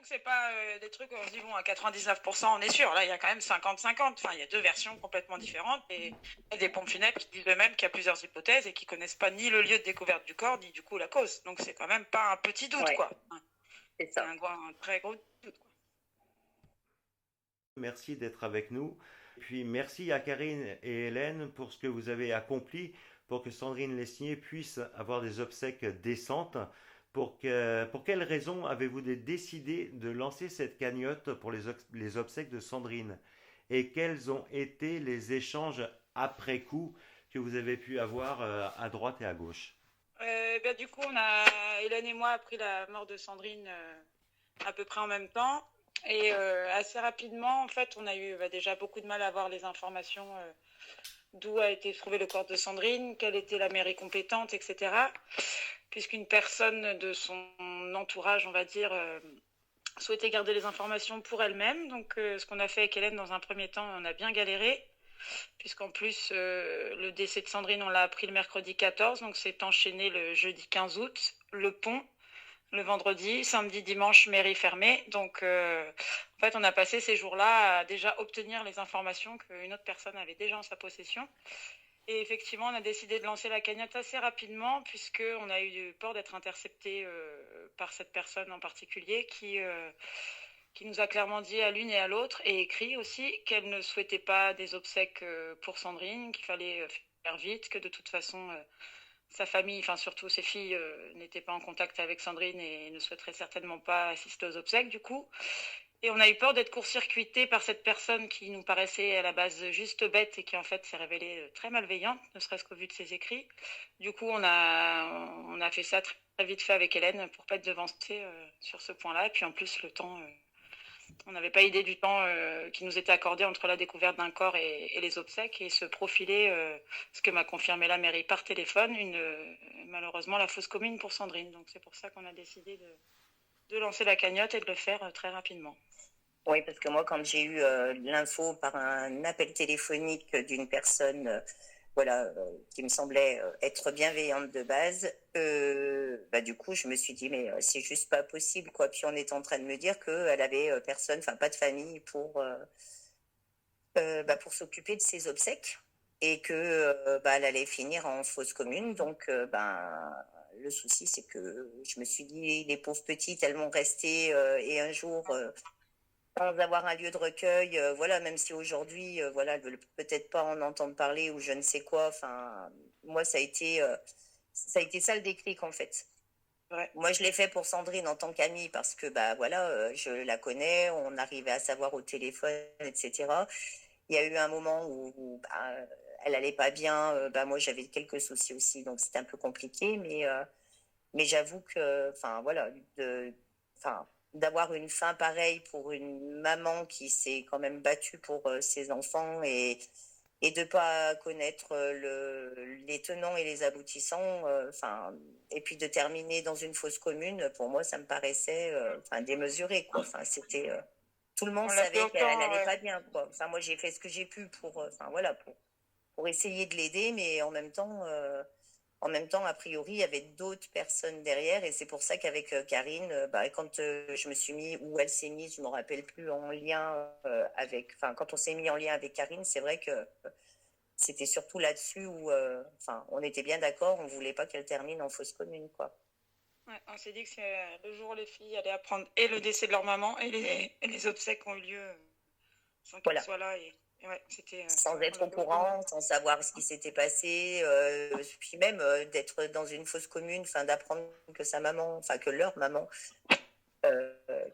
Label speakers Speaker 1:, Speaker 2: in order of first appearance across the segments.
Speaker 1: que c'est pas des trucs où on se dit, bon, à 99%, on est sûr. Là, il y a quand même 50-50. Enfin, il y a deux versions complètement différentes. Et il y a des pompes funèbres qui disent eux-mêmes qu'il y a plusieurs hypothèses et qui connaissent pas ni le lieu de découverte du corps, ni du coup la cause. Donc, c'est quand même pas un petit doute,
Speaker 2: Ouais,
Speaker 1: quoi.
Speaker 2: c'est
Speaker 1: C'est
Speaker 2: ça.
Speaker 1: un très gros doute, quoi.
Speaker 3: Merci d'être avec nous. Puis merci à Karine et Hélène pour ce que vous avez accompli pour que Sandrine Lesnier puisse avoir des obsèques décentes. Pour quelles raisons avez-vous décidé de lancer cette cagnotte pour les obsèques de Sandrine? Et quels ont été les échanges après coup que vous avez pu avoir à droite et à gauche?
Speaker 1: Du coup, Hélène et moi, appris la mort de Sandrine à peu près en même temps. Et assez rapidement, en fait, on a eu déjà beaucoup de mal à avoir les informations d'où a été trouvé le corps de Sandrine, quelle était la mairie compétente, etc. Puisqu'une personne de son entourage, on va dire, souhaitait garder les informations pour elle-même. Donc, ce qu'on a fait avec Hélène, dans un premier temps, on a bien galéré, puisqu'en plus, le décès de Sandrine, on l'a appris le mercredi 14, donc c'est enchaîné le jeudi 15 août, le pont, le vendredi, samedi, dimanche, mairie fermée. Donc, en fait, on a passé ces jours-là à déjà obtenir les informations qu'une autre personne avait déjà en sa possession. Et effectivement, on a décidé de lancer la cagnotte assez rapidement, puisqu'on a eu peur d'être intercepté par cette personne en particulier qui nous a clairement dit à l'une et à l'autre, et écrit aussi, qu'elle ne souhaitait pas des obsèques pour Sandrine, qu'il fallait faire vite, que de toute façon, sa famille, enfin surtout ses filles, n'étaient pas en contact avec Sandrine et ne souhaiteraient certainement pas assister aux obsèques du coup. Et on a eu peur d'être court-circuité par cette personne qui nous paraissait à la base juste bête et qui en fait s'est révélée très malveillante, ne serait-ce qu'au vu de ses écrits. Du coup, on a fait ça très vite fait avec Hélène pour pas être devancée sur ce point-là. Et puis en plus, le temps, on n'avait pas idée du temps qui nous était accordé entre la découverte d'un corps et les obsèques et se profiler, ce que m'a confirmé la mairie par téléphone, malheureusement la fosse commune pour Sandrine. Donc c'est pour ça qu'on a décidé de lancer la cagnotte et de le faire très rapidement.
Speaker 2: Oui, parce que moi, quand j'ai eu l'info par un appel téléphonique d'une personne, voilà, qui me semblait être bienveillante de base, du coup, je me suis dit, mais c'est juste pas possible, quoi. Puis on est en train de me dire qu'elle avait personne, enfin pas de famille pour s'occuper de ses obsèques et que elle allait finir en fosse commune. Donc, le souci, c'est que je me suis dit, les pauvres petites, elles vont rester et un jour sans avoir un lieu de recueil, voilà, même si aujourd'hui, voilà, elles veulent peut-être pas en entendre parler ou je ne sais quoi. Enfin, moi, ça a été ça le déclic en fait.
Speaker 1: Ouais.
Speaker 2: Moi, je l'ai fait pour Sandrine en tant qu'amie parce que, voilà, je la connais, on arrivait à savoir au téléphone, etc. Il y a eu un moment où elle allait pas bien. Moi, j'avais quelques soucis aussi, donc c'était un peu compliqué, mais j'avoue que, enfin, voilà, enfin, d'avoir une fin pareille pour une maman qui s'est quand même battue pour ses enfants et de pas connaître les tenants et les aboutissants, enfin, et puis de terminer dans une fosse commune, pour moi, ça me paraissait, démesuré, quoi. Enfin, c'était, tout le monde
Speaker 1: On l'a fait
Speaker 2: savait qu'elle
Speaker 1: autant,
Speaker 2: allait pas bien, quoi. Enfin, moi, j'ai fait ce que j'ai pu pour, voilà, pour essayer de l'aider, mais en même temps, a priori, il y avait d'autres personnes derrière, et c'est pour ça qu'avec Karine, quand je me suis mis, ou elle s'est mise, je ne me rappelle plus, en lien quand on s'est mis en lien avec Karine, c'est vrai que c'était surtout là-dessus où, on était bien d'accord, on voulait pas qu'elle termine en fausse commune, quoi.
Speaker 1: ouais, on s'est dit que c'est le jour où les filles allaient apprendre et le décès de leur maman et les obsèques ont eu lieu sans qu'elles
Speaker 2: Voilà.
Speaker 1: soient là. Et ouais, c'était, c'est
Speaker 2: Sans
Speaker 1: vrai qu'on
Speaker 2: être
Speaker 1: l'a
Speaker 2: au
Speaker 1: fait autrement.
Speaker 2: courant, sans savoir ce qui s'était passé, puis même d'être dans une fosse commune, enfin d'apprendre que sa maman, enfin que leur maman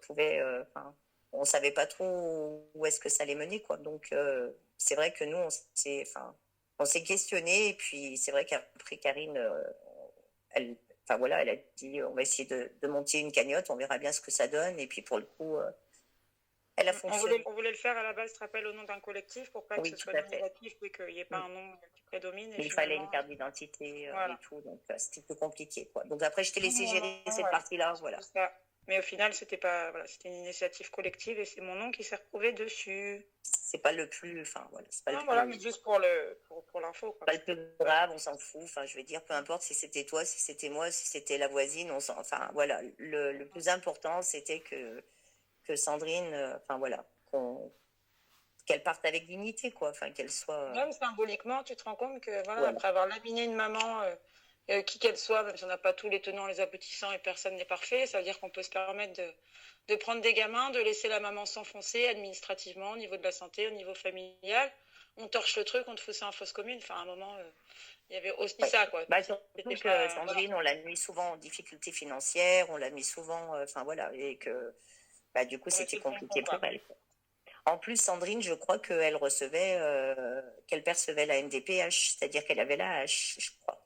Speaker 2: pouvait, on savait pas trop où est-ce que ça allait mener, quoi. Donc c'est vrai que nous on s'est questionné et puis c'est vrai qu'après Karine, elle, voilà, elle a dit on va essayer de monter une cagnotte, on verra bien ce que ça donne et puis pour le coup, elle a
Speaker 1: On voulait,
Speaker 2: fonctionné.
Speaker 1: on voulait le faire à la base, je te rappelle, au nom d'un collectif pour pas que
Speaker 2: Oui,
Speaker 1: ce
Speaker 2: tout
Speaker 1: soit
Speaker 2: à fait.
Speaker 1: négatif et qu'il n'y ait pas
Speaker 2: Mm.
Speaker 1: un nom qui prédomine. Et
Speaker 2: Il fallait une
Speaker 1: finalement,
Speaker 2: carte d'identité et
Speaker 1: voilà.
Speaker 2: tout, donc c'était plus compliqué, quoi. Donc après, je t'ai
Speaker 1: Non,
Speaker 2: laissé
Speaker 1: non,
Speaker 2: gérer
Speaker 1: non,
Speaker 2: cette
Speaker 1: ouais,
Speaker 2: partie-là,
Speaker 1: c'était
Speaker 2: voilà.
Speaker 1: ça. Mais au final, c'était pas, voilà, c'était une initiative collective et c'est mon nom qui s'est retrouvé dessus.
Speaker 2: C'est pas le plus, voilà, c'est pas le
Speaker 1: Non, voilà,
Speaker 2: plus,
Speaker 1: mais juste pour l'info, quoi.
Speaker 2: pas le plus grave, on s'en fout. Enfin, je veux dire, peu importe si c'était toi, si c'était moi, si c'était la voisine, enfin, voilà. Le plus important, c'était que Sandrine, enfin voilà, qu'elle parte avec dignité, quoi. Enfin, qu'elle soit.
Speaker 1: Même symboliquement, tu te rends compte que voilà,
Speaker 2: Voilà.
Speaker 1: après avoir laminé une maman, qui qu'elle soit, même si on n'a pas tous les tenants, les aboutissants et personne n'est parfait, ça veut dire qu'on peut se permettre de prendre des gamins, de laisser la maman s'enfoncer administrativement au niveau de la santé, au niveau familial. On torche le truc, on te fout ça en fosse commune. Enfin, à un moment, il y avait aussi
Speaker 2: Ouais.
Speaker 1: ça, quoi.
Speaker 2: Bah, surtout
Speaker 1: C'était
Speaker 2: que
Speaker 1: pas, voilà.
Speaker 2: Sandrine, on l'a mis souvent en difficulté financière, on l'a mis souvent, enfin voilà, et que bah, du coup,
Speaker 1: Ouais,
Speaker 2: c'était
Speaker 1: c'est le
Speaker 2: compliqué
Speaker 1: quoi.
Speaker 2: pour elle. En plus, Sandrine, je crois qu'elle percevait la NDPH, c'est-à-dire qu'elle avait la H, je crois.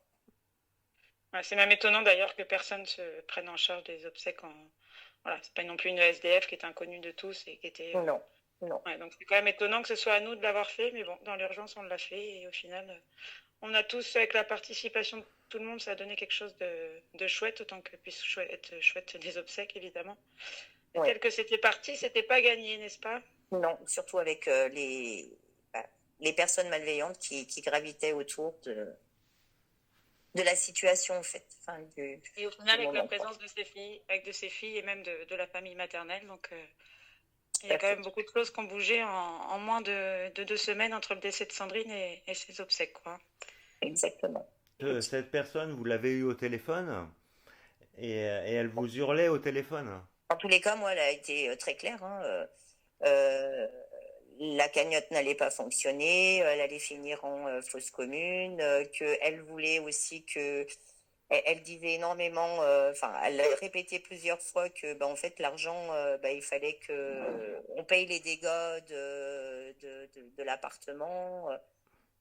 Speaker 1: Ouais, c'est même étonnant d'ailleurs que personne se prenne en charge des obsèques en. Voilà, c'est pas non plus une SDF qui est inconnue de tous et qui était.
Speaker 2: Non, non.
Speaker 1: Ouais, donc c'est quand même étonnant que ce soit à nous de l'avoir fait, mais bon, dans l'urgence, on l'a fait et au final, on a tous, avec la participation de tout le monde, ça a donné quelque chose de chouette, autant que puisse être chouette des obsèques, évidemment. Et
Speaker 2: Ouais.
Speaker 1: tel que c'était parti, c'était pas gagné, n'est-ce pas?
Speaker 2: Non, surtout avec les personnes malveillantes qui gravitaient autour de la situation, en fait, enfin,
Speaker 1: Et au final,
Speaker 2: du
Speaker 1: avec la
Speaker 2: moment, quoi.
Speaker 1: présence de ses filles, avec de ses filles et même de la famille maternelle, donc il y
Speaker 2: Tout
Speaker 1: a
Speaker 2: à
Speaker 1: quand
Speaker 2: fait.
Speaker 1: même beaucoup de choses qui ont bougé en moins de 2 semaines entre le décès de Sandrine et ses obsèques, quoi.
Speaker 2: Exactement.
Speaker 3: Cette personne, vous l'avez eue au téléphone et elle vous hurlait au téléphone.
Speaker 2: En tous les cas, moi, elle a été très claire, hein, euh, la cagnotte n'allait pas fonctionner, elle allait finir en fausse commune, qu'elle voulait aussi que. Elle disait énormément, enfin, elle a répété plusieurs fois que, en fait, l'argent, il fallait que on paye les dégâts de l'appartement.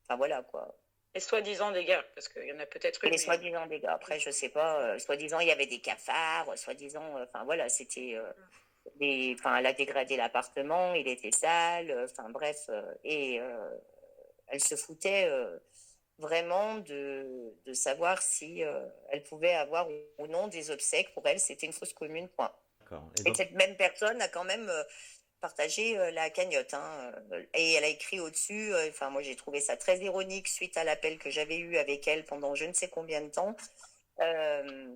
Speaker 2: Enfin, voilà, quoi.
Speaker 1: Et soi-disant des gars, parce qu'il y en a peut-être eu,
Speaker 2: Les
Speaker 1: mais
Speaker 2: soi-disant dégâts. Après, je sais pas, soi-disant, il y avait des cafards, soi-disant, enfin, voilà, c'était. Enfin, elle a dégradé l'appartement, il était sale, enfin bref, et elle se foutait vraiment de savoir si elle pouvait avoir ou non des obsèques. Pour elle, c'était une fausse commune, point.
Speaker 3: D'accord.
Speaker 2: Et cette même personne a quand même partagé la cagnotte, hein, et elle a écrit au-dessus, enfin moi j'ai trouvé ça très ironique suite à l'appel que j'avais eu avec elle pendant je ne sais combien de temps. Euh,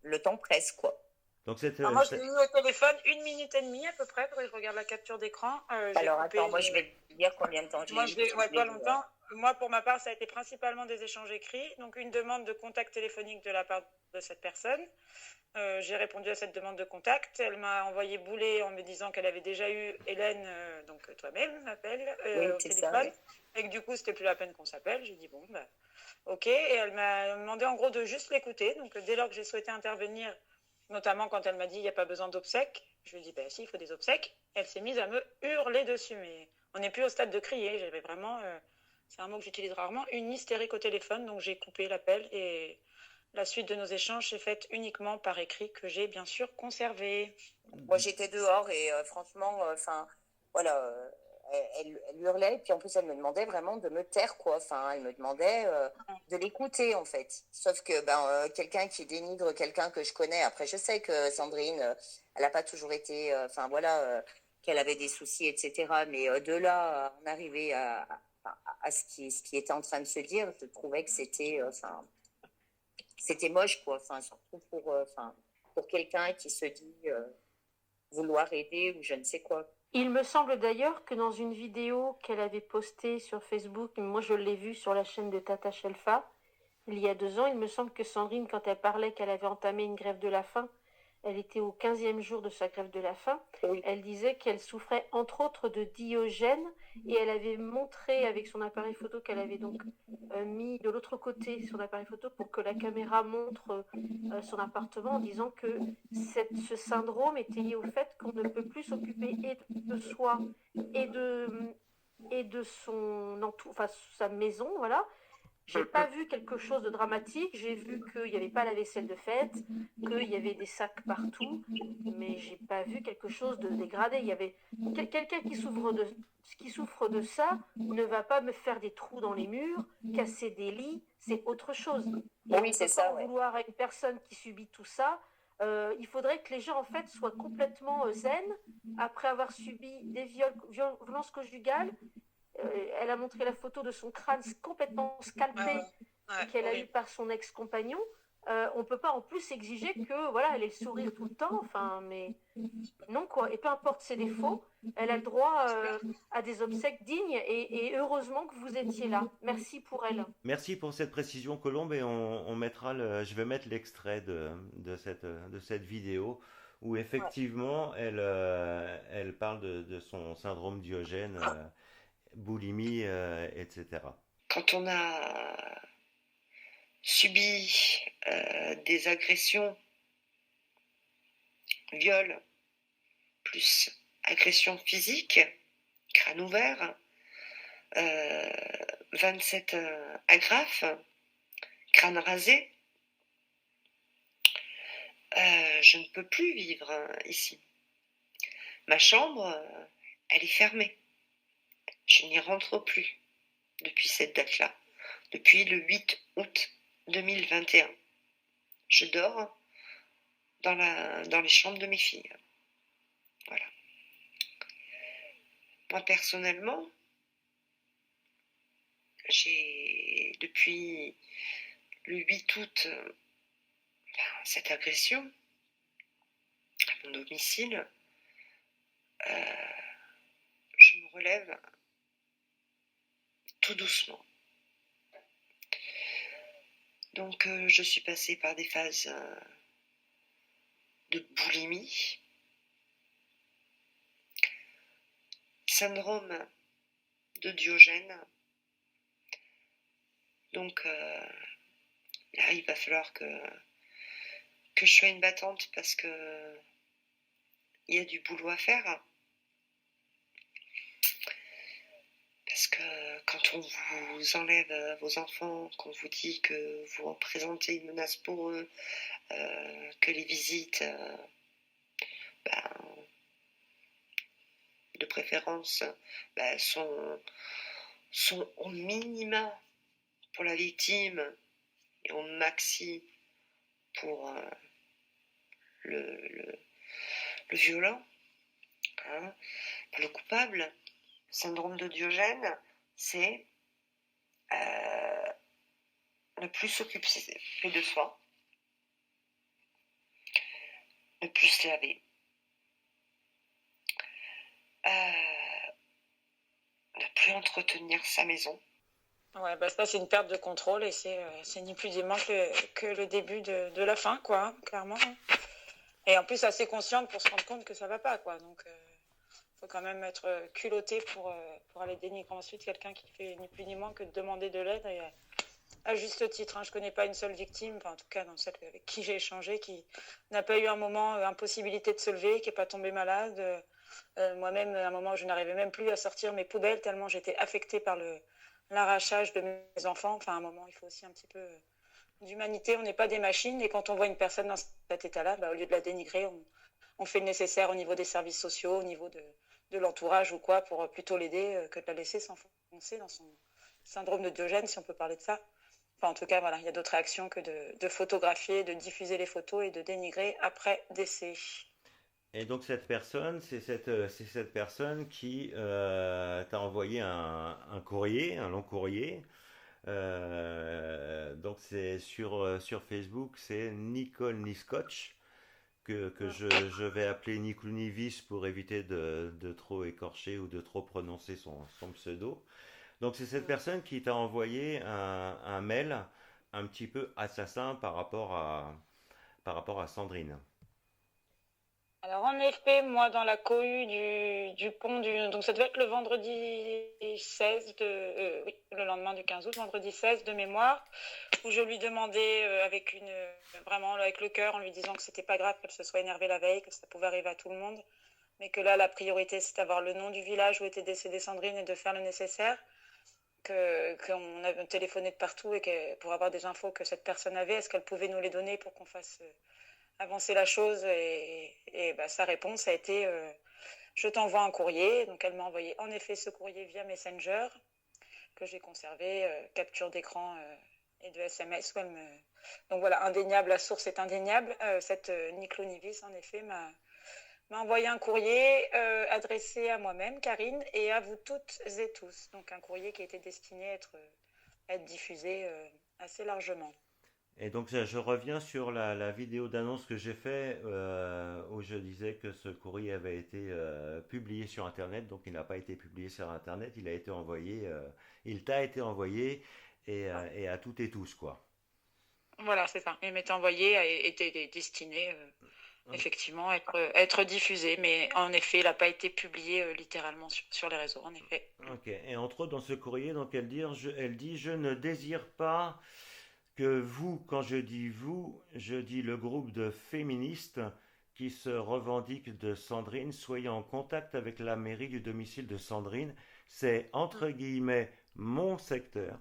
Speaker 2: le temps presse, quoi.
Speaker 3: Donc cette,
Speaker 1: alors moi, je l'ai eu au téléphone 1 minute et demie à peu près, faudrait que je regarde la capture d'écran. J'ai
Speaker 2: Alors
Speaker 1: coupé.
Speaker 2: attends, moi je vais te dire combien de temps je
Speaker 1: Moi,
Speaker 2: l'ai eu parce que
Speaker 1: ouais,
Speaker 2: je l'ai
Speaker 1: pas
Speaker 2: eu.
Speaker 1: longtemps. Moi, pour ma part, ça a été principalement des échanges écrits. Donc, une demande de contact téléphonique de la part de cette personne. J'ai répondu à cette demande de contact. Elle m'a envoyé bouler en me disant qu'elle avait déjà eu Hélène, donc toi-même, m'appelle,
Speaker 2: Oui,
Speaker 1: au
Speaker 2: c'est ça,
Speaker 1: téléphone.
Speaker 2: oui.
Speaker 1: Et que du coup, c'était plus la peine qu'on s'appelle. J'ai dit, bon, bah, ok. Et elle m'a demandé en gros de juste l'écouter. Donc, dès lors que j'ai souhaité intervenir, notamment quand elle m'a dit, il n'y a pas besoin d'obsèques, je lui ai dit, bah si, il faut des obsèques. Elle s'est mise à me hurler dessus. Mais on n'est plus au stade de crier. J'avais vraiment, c'est un mot que j'utilise rarement, une hystérique au téléphone. Donc, j'ai coupé l'appel et la suite de nos échanges s'est faite uniquement par écrit que j'ai bien sûr conservé.
Speaker 2: Moi j'étais dehors et franchement, enfin voilà, elle hurlait, puis en plus elle me demandait vraiment de me taire, quoi. Enfin, elle me demandait de l'écouter, en fait. Sauf que quelqu'un qui dénigre quelqu'un que je connais, après je sais que Sandrine, elle n'a pas toujours été, enfin voilà, qu'elle avait des soucis, etc. Mais de là à en arriver à ce qui était en train de se dire, je trouvais que c'était moche, quoi. Enfin, surtout pour quelqu'un qui se dit vouloir aider ou je ne sais quoi.
Speaker 4: Il me semble d'ailleurs que dans une vidéo qu'elle avait postée sur Facebook, moi je l'ai vue sur la chaîne de Tata Shelfa, il y a 2 ans, il me semble que Sandrine, quand elle parlait qu'elle avait entamé une grève de la faim, elle était au 15e jour de sa grève de la faim,
Speaker 2: Oui.
Speaker 4: elle disait qu'elle souffrait entre autres de Diogène et elle avait montré avec son appareil photo qu'elle avait donc mis de l'autre côté son appareil photo pour que la caméra montre son appartement en disant que ce syndrome était lié au fait qu'on ne peut plus s'occuper et de soi et de sa maison, voilà. J'ai pas vu quelque chose de dramatique, j'ai vu qu'il n'y avait pas la vaisselle de fête, qu'il y avait des sacs partout, mais j'ai pas vu quelque chose de dégradé. Il y avait quelqu'un qui souffre de ça ne va pas me faire des trous dans les murs, casser des lits, c'est autre chose. Et
Speaker 2: Oui, c'est ça, ouais.
Speaker 4: Vouloir à une personne qui subit tout ça, il faudrait que les gens en fait soient complètement zen après avoir subi des violences conjugales. Elle a montré la photo de son crâne complètement scalpé qu'elle a eu par son ex-compagnon. on peut pas en plus exiger que voilà, elle ait le sourire tout le temps. Enfin, mais non quoi. Et peu importe ses défauts, elle a le droit à des obsèques dignes. Et heureusement que vous étiez là. Merci pour elle.
Speaker 3: Merci pour cette précision, Colombe, et on mettra je vais mettre l'extrait de cette vidéo où
Speaker 1: Ouais.
Speaker 3: effectivement elle parle de son syndrome Diogène, boulimie, etc.
Speaker 5: Quand on a subi des agressions, viols, plus agressions physiques, crâne ouvert, 27 agrafes, crâne rasé, je ne peux plus vivre ici. Ma chambre, elle est fermée. Je n'y rentre plus depuis cette date-là, depuis le 8 août 2021. Je dors dans les chambres de mes filles. Voilà. Moi, personnellement, j'ai, depuis le 8 août, cette agression à mon domicile, je me relève tout doucement. Donc, je suis passée par des phases de boulimie, syndrome de Diogène. Donc, là, il va falloir que je sois une battante parce que il y a du boulot à faire. Parce que quand on vous enlève vos enfants, qu'on vous dit que vous représentez une menace pour eux, que les visites, de préférence, sont au minima pour la victime et au maxi pour le violent, hein, pour le coupable. Le syndrome de Diogène, c'est ne plus s'occuper de soi, ne plus se laver, ne plus entretenir sa maison.
Speaker 1: Ouais, bah ça c'est une perte de contrôle et c'est ni plus ni moins que le début de la fin, quoi, hein, clairement. Et en plus assez consciente pour se rendre compte que ça va pas, quoi. Donc faut quand même être culotté pour aller dénigrer ensuite quelqu'un qui fait ni plus ni moins que de demander de l'aide. Et à juste titre, hein, je connais pas une seule victime, enfin, en tout cas dans celle avec qui j'ai échangé, qui n'a pas eu un moment impossibilité de se lever, qui est pas tombée malade. Moi-même, à un moment, je n'arrivais même plus à sortir mes poubelles tellement j'étais affectée par l'arrachage de mes enfants. Enfin, à un moment, il faut aussi un petit peu d'humanité. On n'est pas des machines. Et quand on voit une personne dans cet état-là, au lieu de la dénigrer, on fait le nécessaire au niveau des services sociaux, au niveau de l'entourage ou quoi, pour plutôt l'aider que de la laisser s'enfoncer dans son syndrome de Diogène, si on peut parler de ça. Enfin, en tout cas, voilà, il y a d'autres réactions que de photographier, de diffuser les photos et de dénigrer après décès.
Speaker 3: Et donc cette personne, c'est cette personne qui t'a envoyé un courrier, un long courrier. Donc c'est sur Facebook, c'est Nicole Niscotch, que je vais appeler Niclounivis pour éviter de trop écorcher ou de trop prononcer son pseudo. Donc c'est cette personne qui t'a envoyé un mail un petit peu assassin par rapport à Sandrine.
Speaker 1: Alors en effet, moi dans la cohue du pont donc ça devait être le vendredi 16 oui, le lendemain du 15 août, vendredi 16 de mémoire, où je lui demandais vraiment avec le cœur en lui disant que c'était pas grave qu'elle se soit énervée la veille, que ça pouvait arriver à tout le monde, mais que là la priorité c'était d'avoir le nom du village où était décédée Sandrine et de faire le nécessaire, qu'on avait téléphoné de partout et que pour avoir des infos que cette personne avait, est-ce qu'elle pouvait nous les donner pour qu'on fasse avancer la chose. Et sa réponse a été je t'envoie un courrier. Donc elle m'a envoyé en effet ce courrier via Messenger que j'ai conservé, capture d'écran et de SMS. Donc voilà, indéniable, la source est indéniable. Cette Niclonivis en effet m'a envoyé un courrier adressé à moi-même, Karine, et à vous toutes et tous. Donc un courrier qui a été destiné à être diffusé assez largement.
Speaker 3: Et donc je reviens sur la vidéo d'annonce que j'ai fait où je disais que ce courrier avait été publié sur Internet. Donc il n'a pas été publié sur Internet, il a été envoyé, il t'a été envoyé et à toutes et tous quoi.
Speaker 1: Voilà, c'est ça. Il m'était envoyé et était destiné effectivement à être diffusé. Mais en effet, il n'a pas été publié littéralement sur les réseaux, en effet.
Speaker 3: Ok. Et entre autres dans ce courrier, donc elle dit je ne désire pas que vous, quand je dis vous, je dis le groupe de féministes qui se revendiquent de Sandrine, soyez en contact avec la mairie du domicile de Sandrine. C'est entre guillemets mon secteur,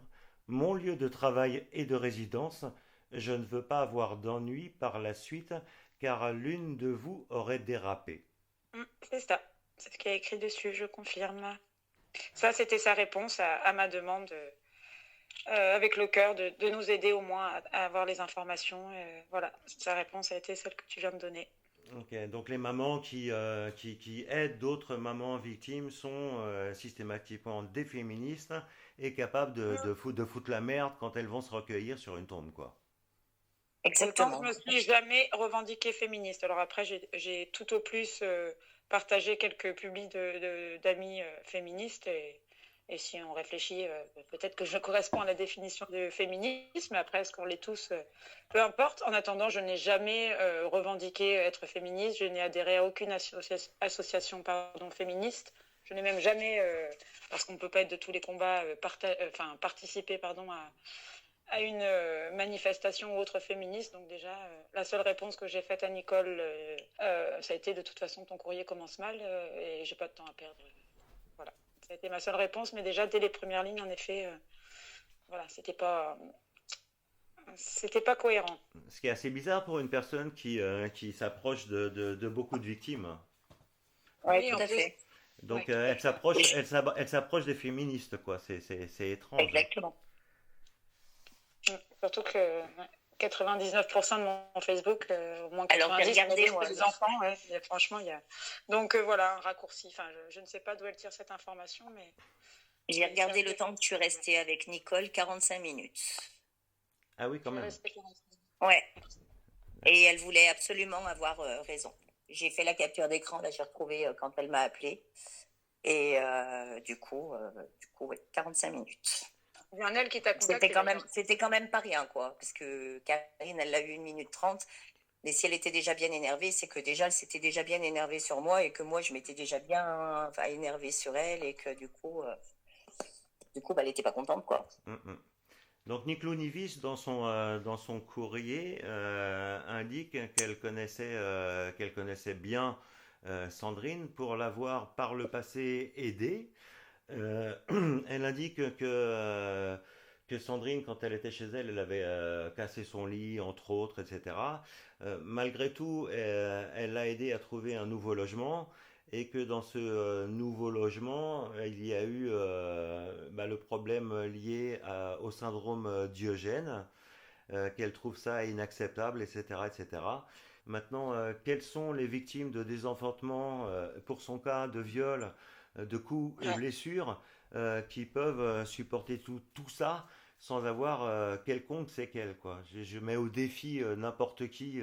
Speaker 3: mon lieu de travail et de résidence. Je ne veux pas avoir d'ennui par la suite car l'une de vous aurait dérapé.
Speaker 1: C'est ça. C'est ce qu'il y a écrit dessus, je confirme. Ça, c'était sa réponse à ma demande, avec le cœur de nous aider au moins à avoir les informations. Voilà, sa réponse a été celle que tu viens de donner.
Speaker 3: Ok, donc les mamans qui aident d'autres mamans victimes sont systématiquement des féministes et capables de foutre la merde quand elles vont se recueillir sur une tombe, quoi.
Speaker 1: Autant je
Speaker 2: Exactement.
Speaker 1: me suis jamais revendiquée féministe. Alors après, j'ai tout au plus partagé quelques publis d'amis féministes et si on réfléchit, peut-être que je corresponds à la définition de féminisme. Après, est-ce qu'on l'est tous? Peu importe. En attendant, je n'ai jamais revendiqué être féministe. Je n'ai adhéré à aucune association féministe. Je n'ai même jamais, parce qu'on ne peut pas être de tous les combats, participer à une manifestation ou autre féministe. Donc déjà, la seule réponse que j'ai faite à Nicole, ça a été de toute façon ton courrier commence mal et j'ai pas de temps à perdre. Voilà, ça a été ma seule réponse, mais déjà dès les premières lignes, en effet, voilà, c'était pas cohérent.
Speaker 3: Ce qui est assez bizarre pour une personne qui s'approche de beaucoup de victimes.
Speaker 2: Oui,
Speaker 1: Oui,
Speaker 2: tout
Speaker 1: en
Speaker 2: à
Speaker 1: plus,
Speaker 2: fait.
Speaker 3: Donc
Speaker 1: ouais, tout à fait.
Speaker 3: elle s'approche des féministes, quoi. C'est étrange.
Speaker 2: Exactement.
Speaker 1: Surtout que 99% de mon Facebook, au moins
Speaker 2: Alors, j'ai
Speaker 1: 90,
Speaker 2: regardé,
Speaker 1: c'est
Speaker 2: moi.
Speaker 1: des enfants. Ouais, franchement, il y a. Donc voilà, un raccourci. Enfin, je ne sais pas d'où elle tire cette information, mais
Speaker 2: J'ai
Speaker 1: c'est
Speaker 2: regardé le
Speaker 1: assez
Speaker 2: temps que tu restais avec Nicole, 45 minutes.
Speaker 3: Ah oui, quand
Speaker 1: Je vais
Speaker 3: même.
Speaker 1: rester
Speaker 2: Ouais. Et elle voulait absolument avoir raison. J'ai fait la capture d'écran, là, j'ai retrouvé quand elle m'a appelé. Et ouais, 45 minutes.
Speaker 1: Il y en a elle qui t'a contacté.
Speaker 2: C'était quand même pas rien, quoi. Parce que Karine, elle l'a eu 1 minute 30. Mais si elle était déjà bien énervée, c'est que déjà, elle s'était déjà bien énervée sur moi et que moi, je m'étais déjà bien énervée sur elle et que bah, elle n'était pas contente, quoi.
Speaker 3: Mm. Donc Niclou Nivis, dans son courrier, indique qu'elle connaissait bien Sandrine pour l'avoir par le passé aidée. Elle indique que Sandrine, quand elle était chez elle, elle avait cassé son lit, entre autres, etc. Malgré tout, elle l'a aidé à trouver un nouveau logement et que dans ce nouveau logement, il y a eu le problème lié au syndrome Diogène, qu'elle trouve ça inacceptable, etc., etc. Maintenant, quelles sont les victimes de désenfantement, pour son cas de viol, de coups et blessures, qui peuvent supporter tout ça sans avoir quelconque séquelle, quoi. Je mets au défi n'importe qui.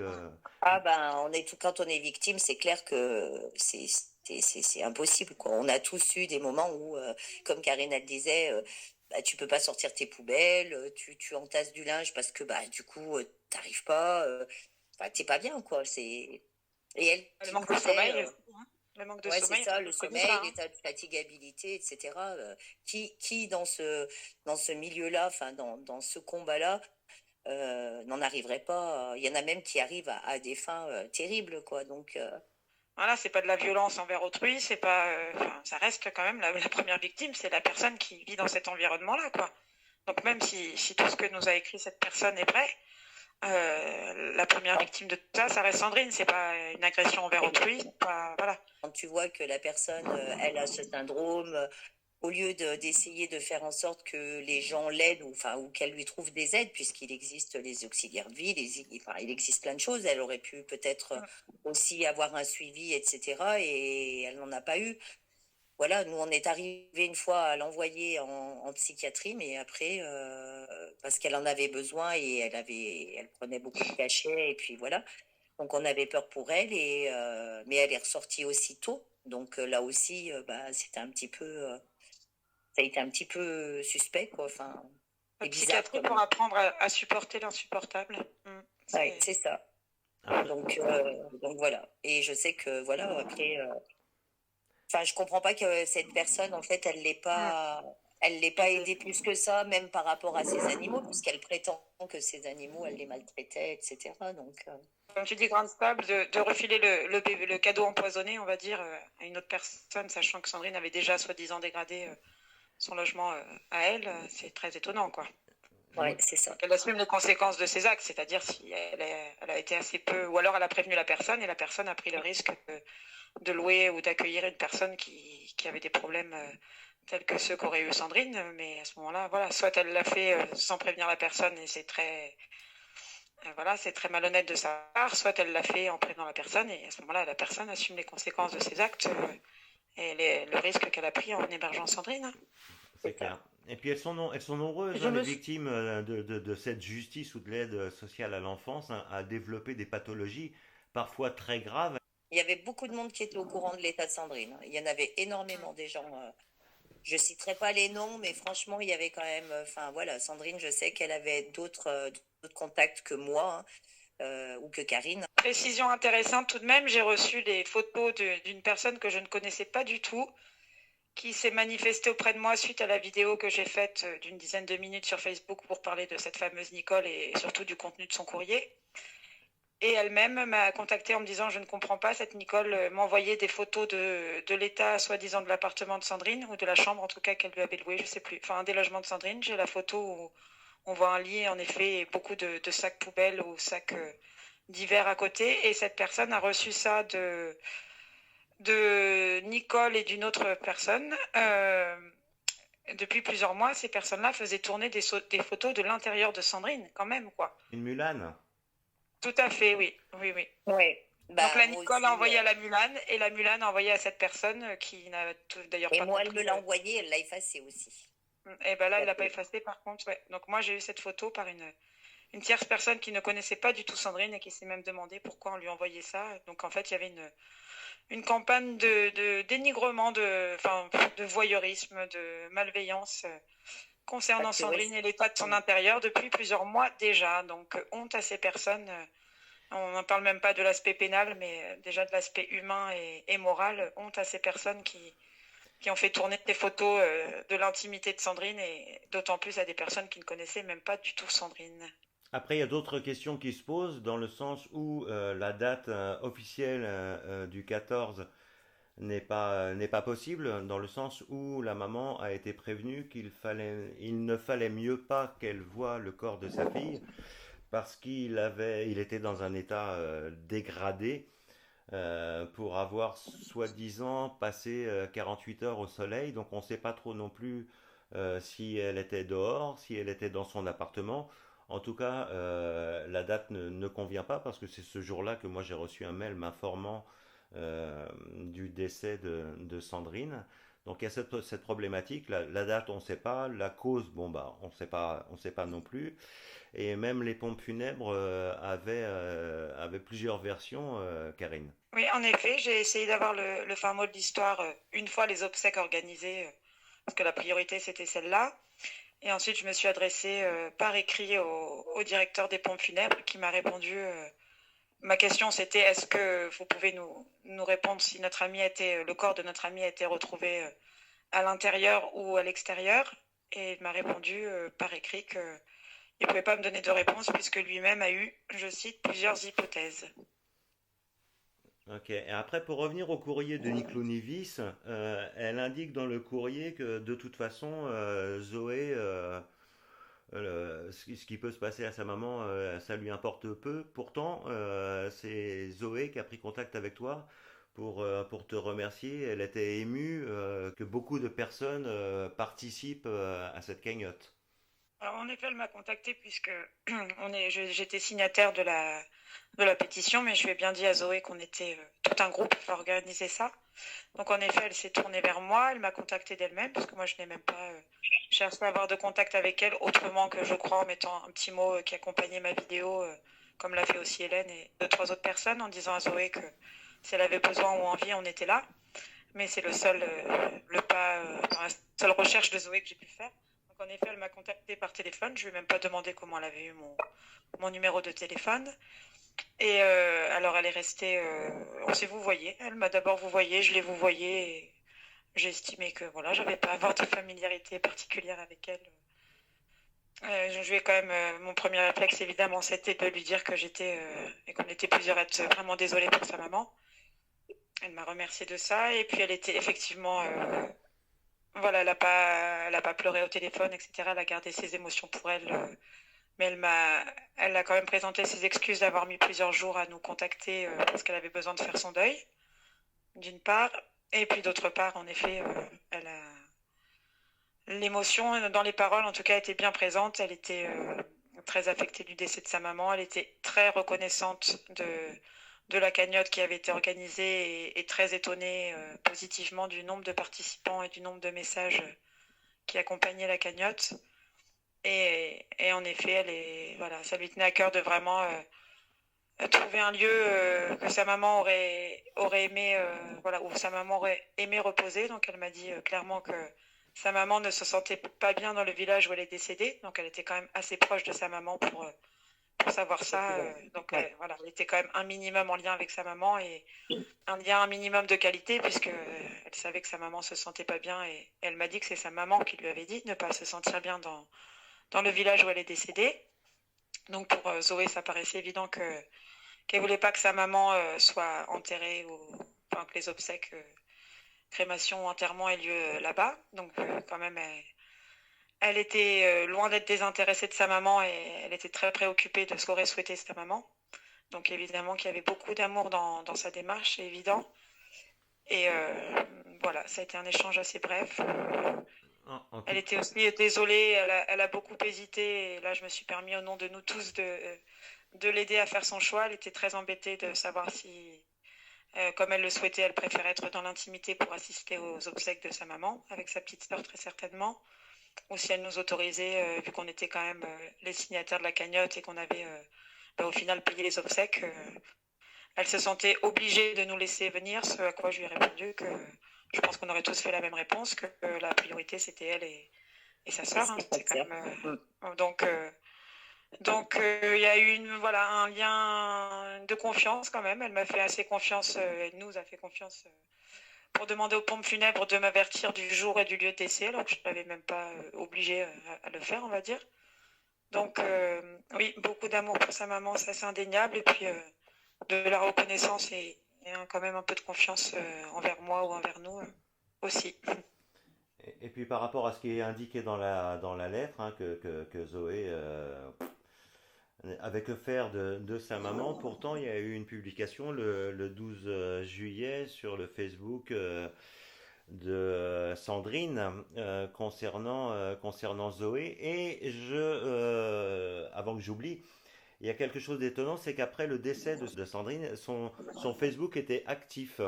Speaker 2: Ah ben, quand on est victime, c'est clair que c'est impossible, quoi. On a tous eu des moments où, comme Karine elle disait, bah, tu peux pas sortir tes poubelles, tu entasses du linge parce que bah du coup t'arrives pas, t'es pas bien, quoi. Et elle
Speaker 1: Le
Speaker 2: qui
Speaker 1: manque de
Speaker 2: disait,
Speaker 1: sommeil. Le manque de
Speaker 2: ouais, c'est
Speaker 1: sommeil,
Speaker 2: ça, le
Speaker 1: comme
Speaker 2: sommeil,
Speaker 1: ça, hein.
Speaker 2: l'état de fatigabilité, etc. Qui dans ce milieu-là, enfin dans ce combat-là, n'en arriverait pas. Il y en a même qui arrivent à des fins terribles, quoi. Donc,
Speaker 1: Voilà, c'est pas de la violence envers autrui, c'est pas, ça reste quand même la première victime, c'est la personne qui vit dans cet environnement-là, quoi. Donc même si tout ce que nous a écrit cette personne est vrai, la première victime de tout ça, ça reste Sandrine. C'est pas une agression envers autrui. Voilà.
Speaker 2: quand tu vois que la personne, elle a ce syndrome, au lieu d'essayer de faire en sorte que les gens l'aident ou qu'elle lui trouve des aides, puisqu'il existe les auxiliaires de vie, il existe plein de choses. Elle aurait pu peut-être aussi avoir un suivi, etc. Et elle n'en a pas eu. voilà, nous on est arrivé une fois à l'envoyer en psychiatrie, mais après, parce qu'elle en avait besoin et elle prenait beaucoup de cachets et puis voilà. Donc on avait peur pour elle mais elle est ressortie aussitôt. Donc là aussi, bah, ça a été un petit peu suspect, quoi. Enfin,
Speaker 1: La
Speaker 2: c'est bizarre
Speaker 1: psychiatrie
Speaker 2: comme.
Speaker 1: pour apprendre à supporter l'insupportable.
Speaker 2: Ouais, c'est ça.
Speaker 3: Après,
Speaker 2: Donc voilà. Et je sais que voilà, après, enfin, je comprends pas que cette personne, en fait,
Speaker 1: Mm.
Speaker 2: elle l'ait pas aidée plus que ça, même par rapport à ses animaux, puisqu'elle prétend que ses animaux, elle les maltraitait, etc. Donc,
Speaker 1: Comme tu dis, grande stable, de refiler le cadeau empoisonné, on va dire, à une autre personne, sachant que Sandrine avait déjà soi-disant dégradé son logement à elle, c'est très étonnant, quoi.
Speaker 2: ouais, c'est ça.
Speaker 1: Elle assume les conséquences de ses actes, c'est-à-dire si elle a été assez peu, ou alors elle a prévenu la personne et la personne a pris le risque de louer ou d'accueillir une personne qui avait des problèmes tels que ceux qu'aurait eu Sandrine, mais à ce moment-là, voilà, soit elle l'a fait sans prévenir la personne et c'est très malhonnête de sa part, soit elle l'a fait en prévenant la personne et à ce moment-là, la personne assume les conséquences de ses actes et le risque qu'elle a pris en hébergeant Sandrine.
Speaker 3: c'est clair. Et puis elles sont nombreuses,
Speaker 4: Je
Speaker 3: les
Speaker 4: me
Speaker 3: victimes de cette justice ou de l'aide sociale à l'enfance, hein, à développer des pathologies parfois très graves.
Speaker 2: Il y avait beaucoup de monde qui était au courant de l'état de Sandrine. Il y en avait énormément des gens. Je citerai pas les noms, mais franchement, il y avait quand même. Enfin voilà, Sandrine, je sais qu'elle avait d'autres contacts que moi ou que Karine.
Speaker 1: Précision intéressante tout de même, j'ai reçu les photos d'une personne que je ne connaissais pas du tout, qui s'est manifestée auprès de moi suite à la vidéo que j'ai faite d'une dizaine de minutes sur Facebook pour parler de cette fameuse Nicole et surtout du contenu de son courrier. Et elle-même m'a contactée en me disant je ne comprends pas, cette Nicole m'envoyait des photos de l'état soi-disant de l'appartement de Sandrine, ou de la chambre en tout cas qu'elle lui avait louée, je sais plus, enfin un des logements de Sandrine. J'ai la photo où on voit un lit en effet et beaucoup de sacs poubelles ou sacs divers à côté. Et cette personne a reçu ça de Nicole et d'une autre personne. Depuis plusieurs mois, ces personnes-là faisaient tourner des photos de l'intérieur de Sandrine, quand même, quoi.
Speaker 3: Une Mulan.
Speaker 1: Tout à fait, oui, oui, oui.
Speaker 2: Oui. Bah,
Speaker 1: Donc la
Speaker 2: moi
Speaker 1: Nicole
Speaker 2: aussi.
Speaker 1: a envoyé à la Mulan et la Mulan a envoyé à cette personne qui n'a d'ailleurs
Speaker 2: Et
Speaker 1: pas
Speaker 2: moi, elle
Speaker 1: compris.
Speaker 2: me l'a envoyé, elle l'a effacé aussi.
Speaker 1: Et ben là, elle l'a pas effacé par contre. Ouais. Donc moi, j'ai eu cette photo par une tierce personne qui ne connaissait pas du tout Sandrine et qui s'est même demandé pourquoi on lui envoyait ça. Donc en fait, il y avait une campagne de dénigrement, de voyeurisme, de malveillance concernant
Speaker 2: Parce que, ouais,
Speaker 1: Sandrine et l'état de son intérieur depuis plusieurs mois déjà. Donc honte à ces personnes. On n'en parle même pas de l'aspect pénal, mais déjà de l'aspect humain et moral. Honte à ces personnes qui ont fait tourner des photos de l'intimité de Sandrine et d'autant plus à des personnes qui ne connaissaient même pas du tout Sandrine.
Speaker 3: Après, il y a d'autres questions qui se posent dans le sens où la date officielle du 14 n'est pas possible, dans le sens où la maman a été prévenue il ne fallait mieux pas qu'elle voie le corps de sa fille parce il était dans un état dégradé pour avoir soi-disant passé 48 heures au soleil. Donc on ne sait pas trop non plus si elle était dehors, si elle était dans son appartement. En tout cas, la date ne convient pas parce que c'est ce jour-là que moi j'ai reçu un mail m'informant du décès de Sandrine. Donc il y a cette problématique. La date, on ne sait pas. La cause, bon bah, on sait pas non plus. Et même les pompes funèbres avaient plusieurs versions, Karine.
Speaker 1: Oui, en effet, j'ai essayé d'avoir le fin mot de l'histoire une fois les obsèques organisées, parce que la priorité c'était celle-là. Et ensuite, je me suis adressée par écrit au directeur des pompes funèbres qui m'a répondu. Ma question c'était est-ce que vous pouvez nous répondre si le corps de notre ami a été retrouvé à l'intérieur ou à l'extérieur? Et il m'a répondu par écrit qu'il ne pouvait pas me donner de réponse puisque lui-même a eu, je cite, plusieurs hypothèses.
Speaker 3: Ok. Et après, pour revenir au courrier de Niclo Nivis, elle indique dans le courrier que de toute façon, Zoé, ce qui peut se passer à sa maman, ça lui importe peu. Pourtant, c'est Zoé qui a pris contact avec toi pour te remercier. Elle était émue que beaucoup de personnes participent à cette cagnotte.
Speaker 1: Alors, en effet, elle m'a contactée puisque j'étais signataire de la pétition, mais je lui ai bien dit à Zoé qu'on était tout un groupe qui va organiser ça. Donc en effet, elle s'est tournée vers moi, elle m'a contactée d'elle-même, parce que moi je n'ai même pas cherché à avoir de contact avec elle, autrement que je crois en mettant un petit mot qui accompagnait ma vidéo, comme l'a fait aussi Hélène et 2-3 autres personnes, en disant à Zoé que si elle avait besoin ou envie, on était là. Mais c'est le pas, la seule recherche de Zoé que j'ai pu faire. Donc en effet, elle m'a contactée par téléphone, je lui ai même pas demandé comment elle avait eu mon numéro de téléphone. Et alors elle est restée, on s'est vouvoyé. Elle m'a d'abord vouvoyé, je l'ai vouvoyé. Et j'ai estimé que voilà, j'avais pas à avoir de familiarité particulière avec elle. Je lui ai quand même, mon premier réflexe évidemment, c'était de lui dire que j'étais et qu'on était plusieurs à être vraiment désolée pour sa maman. Elle m'a remercié de ça et puis elle était effectivement, voilà, elle a pas pleuré au téléphone, etc. Elle a gardé ses émotions pour elle. Mais elle a quand même présenté ses excuses d'avoir mis plusieurs jours à nous contacter parce qu'elle avait besoin de faire son deuil, d'une part. Et puis d'autre part, en effet, l'émotion dans les paroles, en tout cas, était bien présente. Elle était très affectée du décès de sa maman. Elle était très reconnaissante de la cagnotte qui avait été organisée et très étonnée positivement du nombre de participants et du nombre de messages qui accompagnaient la cagnotte. Et en effet, voilà, ça lui tenait à cœur de vraiment trouver un lieu que sa maman aurait aimé, voilà, où sa maman aurait aimé reposer. Donc elle m'a dit clairement que sa maman ne se sentait pas bien dans le village où elle est décédée. Donc elle était quand même assez proche de sa maman pour savoir ça. Donc voilà, elle était quand même un minimum en lien avec sa maman et un lien un minimum de qualité puisque elle savait que sa maman se sentait pas bien et elle m'a dit que c'est sa maman qui lui avait dit de ne pas se sentir bien dans le village où elle est décédée. Donc pour Zoé, ça paraissait évident qu'elle voulait pas que sa maman soit enterrée enfin que les obsèques, crémation ou enterrement aient lieu là-bas. Donc quand même, elle était loin d'être désintéressée de sa maman et elle était très préoccupée de ce qu'aurait souhaité sa maman. Donc évidemment qu'il y avait beaucoup d'amour dans sa démarche, c'est évident. Et voilà, ça a été un échange assez bref. Elle était aussi désolée, elle a beaucoup hésité. Et là, je me suis permis au nom de nous tous de l'aider à faire son choix. Elle était très embêtée de savoir si, comme elle le souhaitait, elle préférait être dans l'intimité pour assister aux obsèques de sa maman, avec sa petite sœur très certainement, ou si elle nous autorisait, vu qu'on était quand même les signataires de la cagnotte et qu'on avait au final payé les obsèques, elle se sentait obligée de nous laisser venir, ce à quoi je lui ai répondu que je pense qu'on aurait tous fait la même réponse, que la priorité c'était elle et sa sœur. Hein, c'est quand même, donc il y a eu un lien de confiance quand même. Elle m'a fait assez confiance, elle nous a fait confiance pour demander aux pompes funèbres de m'avertir du jour et du lieu de décès, alors que je ne l'avais même pas obligée à le faire, on va dire. Donc oui, beaucoup d'amour pour sa maman, ça c'est indéniable, et puis de la reconnaissance et quand même un peu de confiance envers moi ou envers nous aussi.
Speaker 3: Et puis par rapport à ce qui est indiqué dans la lettre hein, que Zoé avait offert de sa maman, pourtant il y a eu une publication le 12 juillet sur le Facebook de Sandrine concernant Zoé. Et avant que j'oublie, il y a quelque chose d'étonnant, c'est qu'après le décès de Sandrine, son Facebook était actif.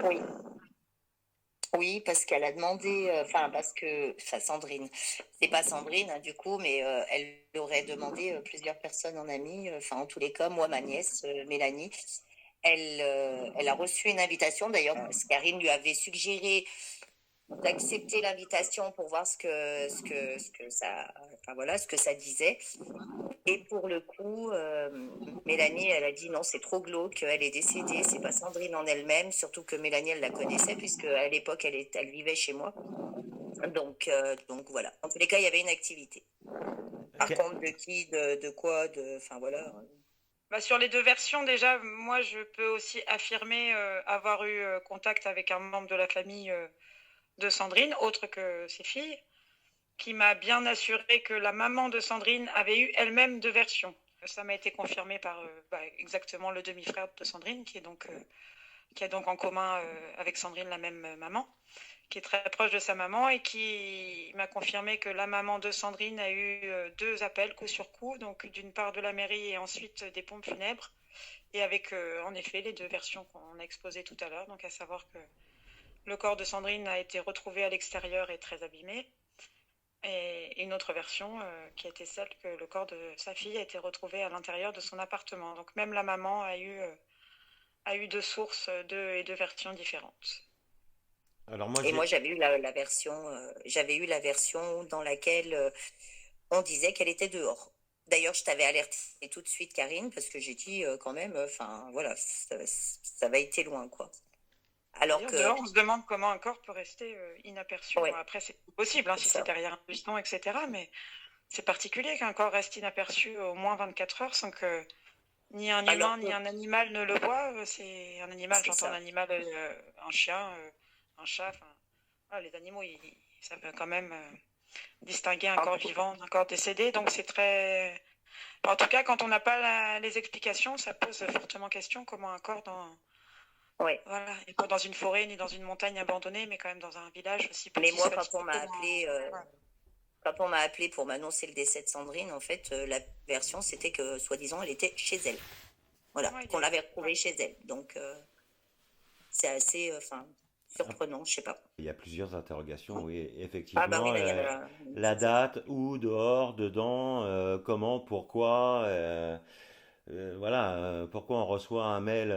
Speaker 2: Oui. Oui, parce qu'elle a demandé, Sandrine, c'est pas Sandrine hein, du coup, mais elle aurait demandé plusieurs personnes en amie, en tous les cas, moi, ma nièce, Mélanie, elle a reçu une invitation, d'ailleurs, parce que Karine lui avait suggéré d'accepter l'invitation pour voir ce que ça disait. Et pour le coup, Mélanie, elle a dit non, c'est trop glauque, elle est décédée, c'est pas Sandrine en elle-même, surtout que Mélanie, elle la connaissait, puisque à l'époque, elle vivait chez moi. Donc voilà. En tous les cas, il y avait une activité. Par contre, de qui, de quoi, enfin voilà.
Speaker 1: Sur les deux versions, déjà, moi, je peux aussi affirmer avoir eu contact avec un membre de la famille de Sandrine, autre que ses filles, qui m'a bien assuré que la maman de Sandrine avait eu elle-même deux versions. Ça m'a été confirmé par exactement le demi-frère de Sandrine, qui a donc en commun avec Sandrine la même maman, qui est très proche de sa maman et qui m'a confirmé que la maman de Sandrine a eu deux appels coup sur coup, donc d'une part de la mairie et ensuite des pompes funèbres, et avec en effet les deux versions qu'on a exposées tout à l'heure, donc à savoir que le corps de Sandrine a été retrouvé à l'extérieur et très abîmé, et une autre version qui était celle que le corps de sa fille a été retrouvé à l'intérieur de son appartement. Donc même la maman a eu deux sources et deux versions différentes.
Speaker 3: Alors moi
Speaker 2: Et moi,
Speaker 3: j'ai
Speaker 2: j'avais eu la version dans laquelle on disait qu'elle était dehors. D'ailleurs, je t'avais alerté tout de suite, Karine, parce que j'ai dit quand même, enfin voilà, ça va été loin, quoi. Alors
Speaker 1: D'ailleurs,
Speaker 2: que,
Speaker 1: dehors, on se demande comment un corps peut rester inaperçu. Bon,
Speaker 2: ouais,
Speaker 1: après, c'est possible hein,
Speaker 2: c'est
Speaker 1: si c'est
Speaker 2: ça.
Speaker 1: derrière un buisson, etc. Mais c'est particulier qu'un corps reste inaperçu au moins 24 heures sans que ni un
Speaker 2: Alors
Speaker 1: humain
Speaker 2: que,
Speaker 1: ni un animal ne le voit. C'est un animal,
Speaker 2: c'est
Speaker 1: j'entends un
Speaker 2: ça.
Speaker 1: animal, un chien, un chat. Enfin, voilà, les animaux, ça peut quand même distinguer un
Speaker 2: En
Speaker 1: corps
Speaker 2: tout,
Speaker 1: vivant d'un corps décédé. Donc c'est très... En tout cas, quand on n'a pas les explications, ça pose fortement question comment un corps
Speaker 2: ouais.
Speaker 1: voilà, et pas dans une forêt ni dans une montagne abandonnée, mais quand même dans un village aussi
Speaker 2: Mais
Speaker 1: petit,
Speaker 2: moi,
Speaker 1: soit dit, voilà.
Speaker 2: quand on m'a appelé pour m'annoncer le décès de Sandrine, en fait, la version, c'était que, soi-disant, elle était chez elle. Voilà,
Speaker 1: Ouais,
Speaker 2: qu'on l'avait retrouvée
Speaker 1: ouais.
Speaker 2: chez elle. Donc, c'est assez, enfin, surprenant, je sais pas.
Speaker 3: Il y a plusieurs interrogations, oui,
Speaker 2: Ah bah oui,
Speaker 3: effectivement.
Speaker 2: là, il y en a
Speaker 3: La
Speaker 2: plusieurs.
Speaker 3: date, où, dehors, dedans, comment, pourquoi, voilà, pourquoi on reçoit un mail,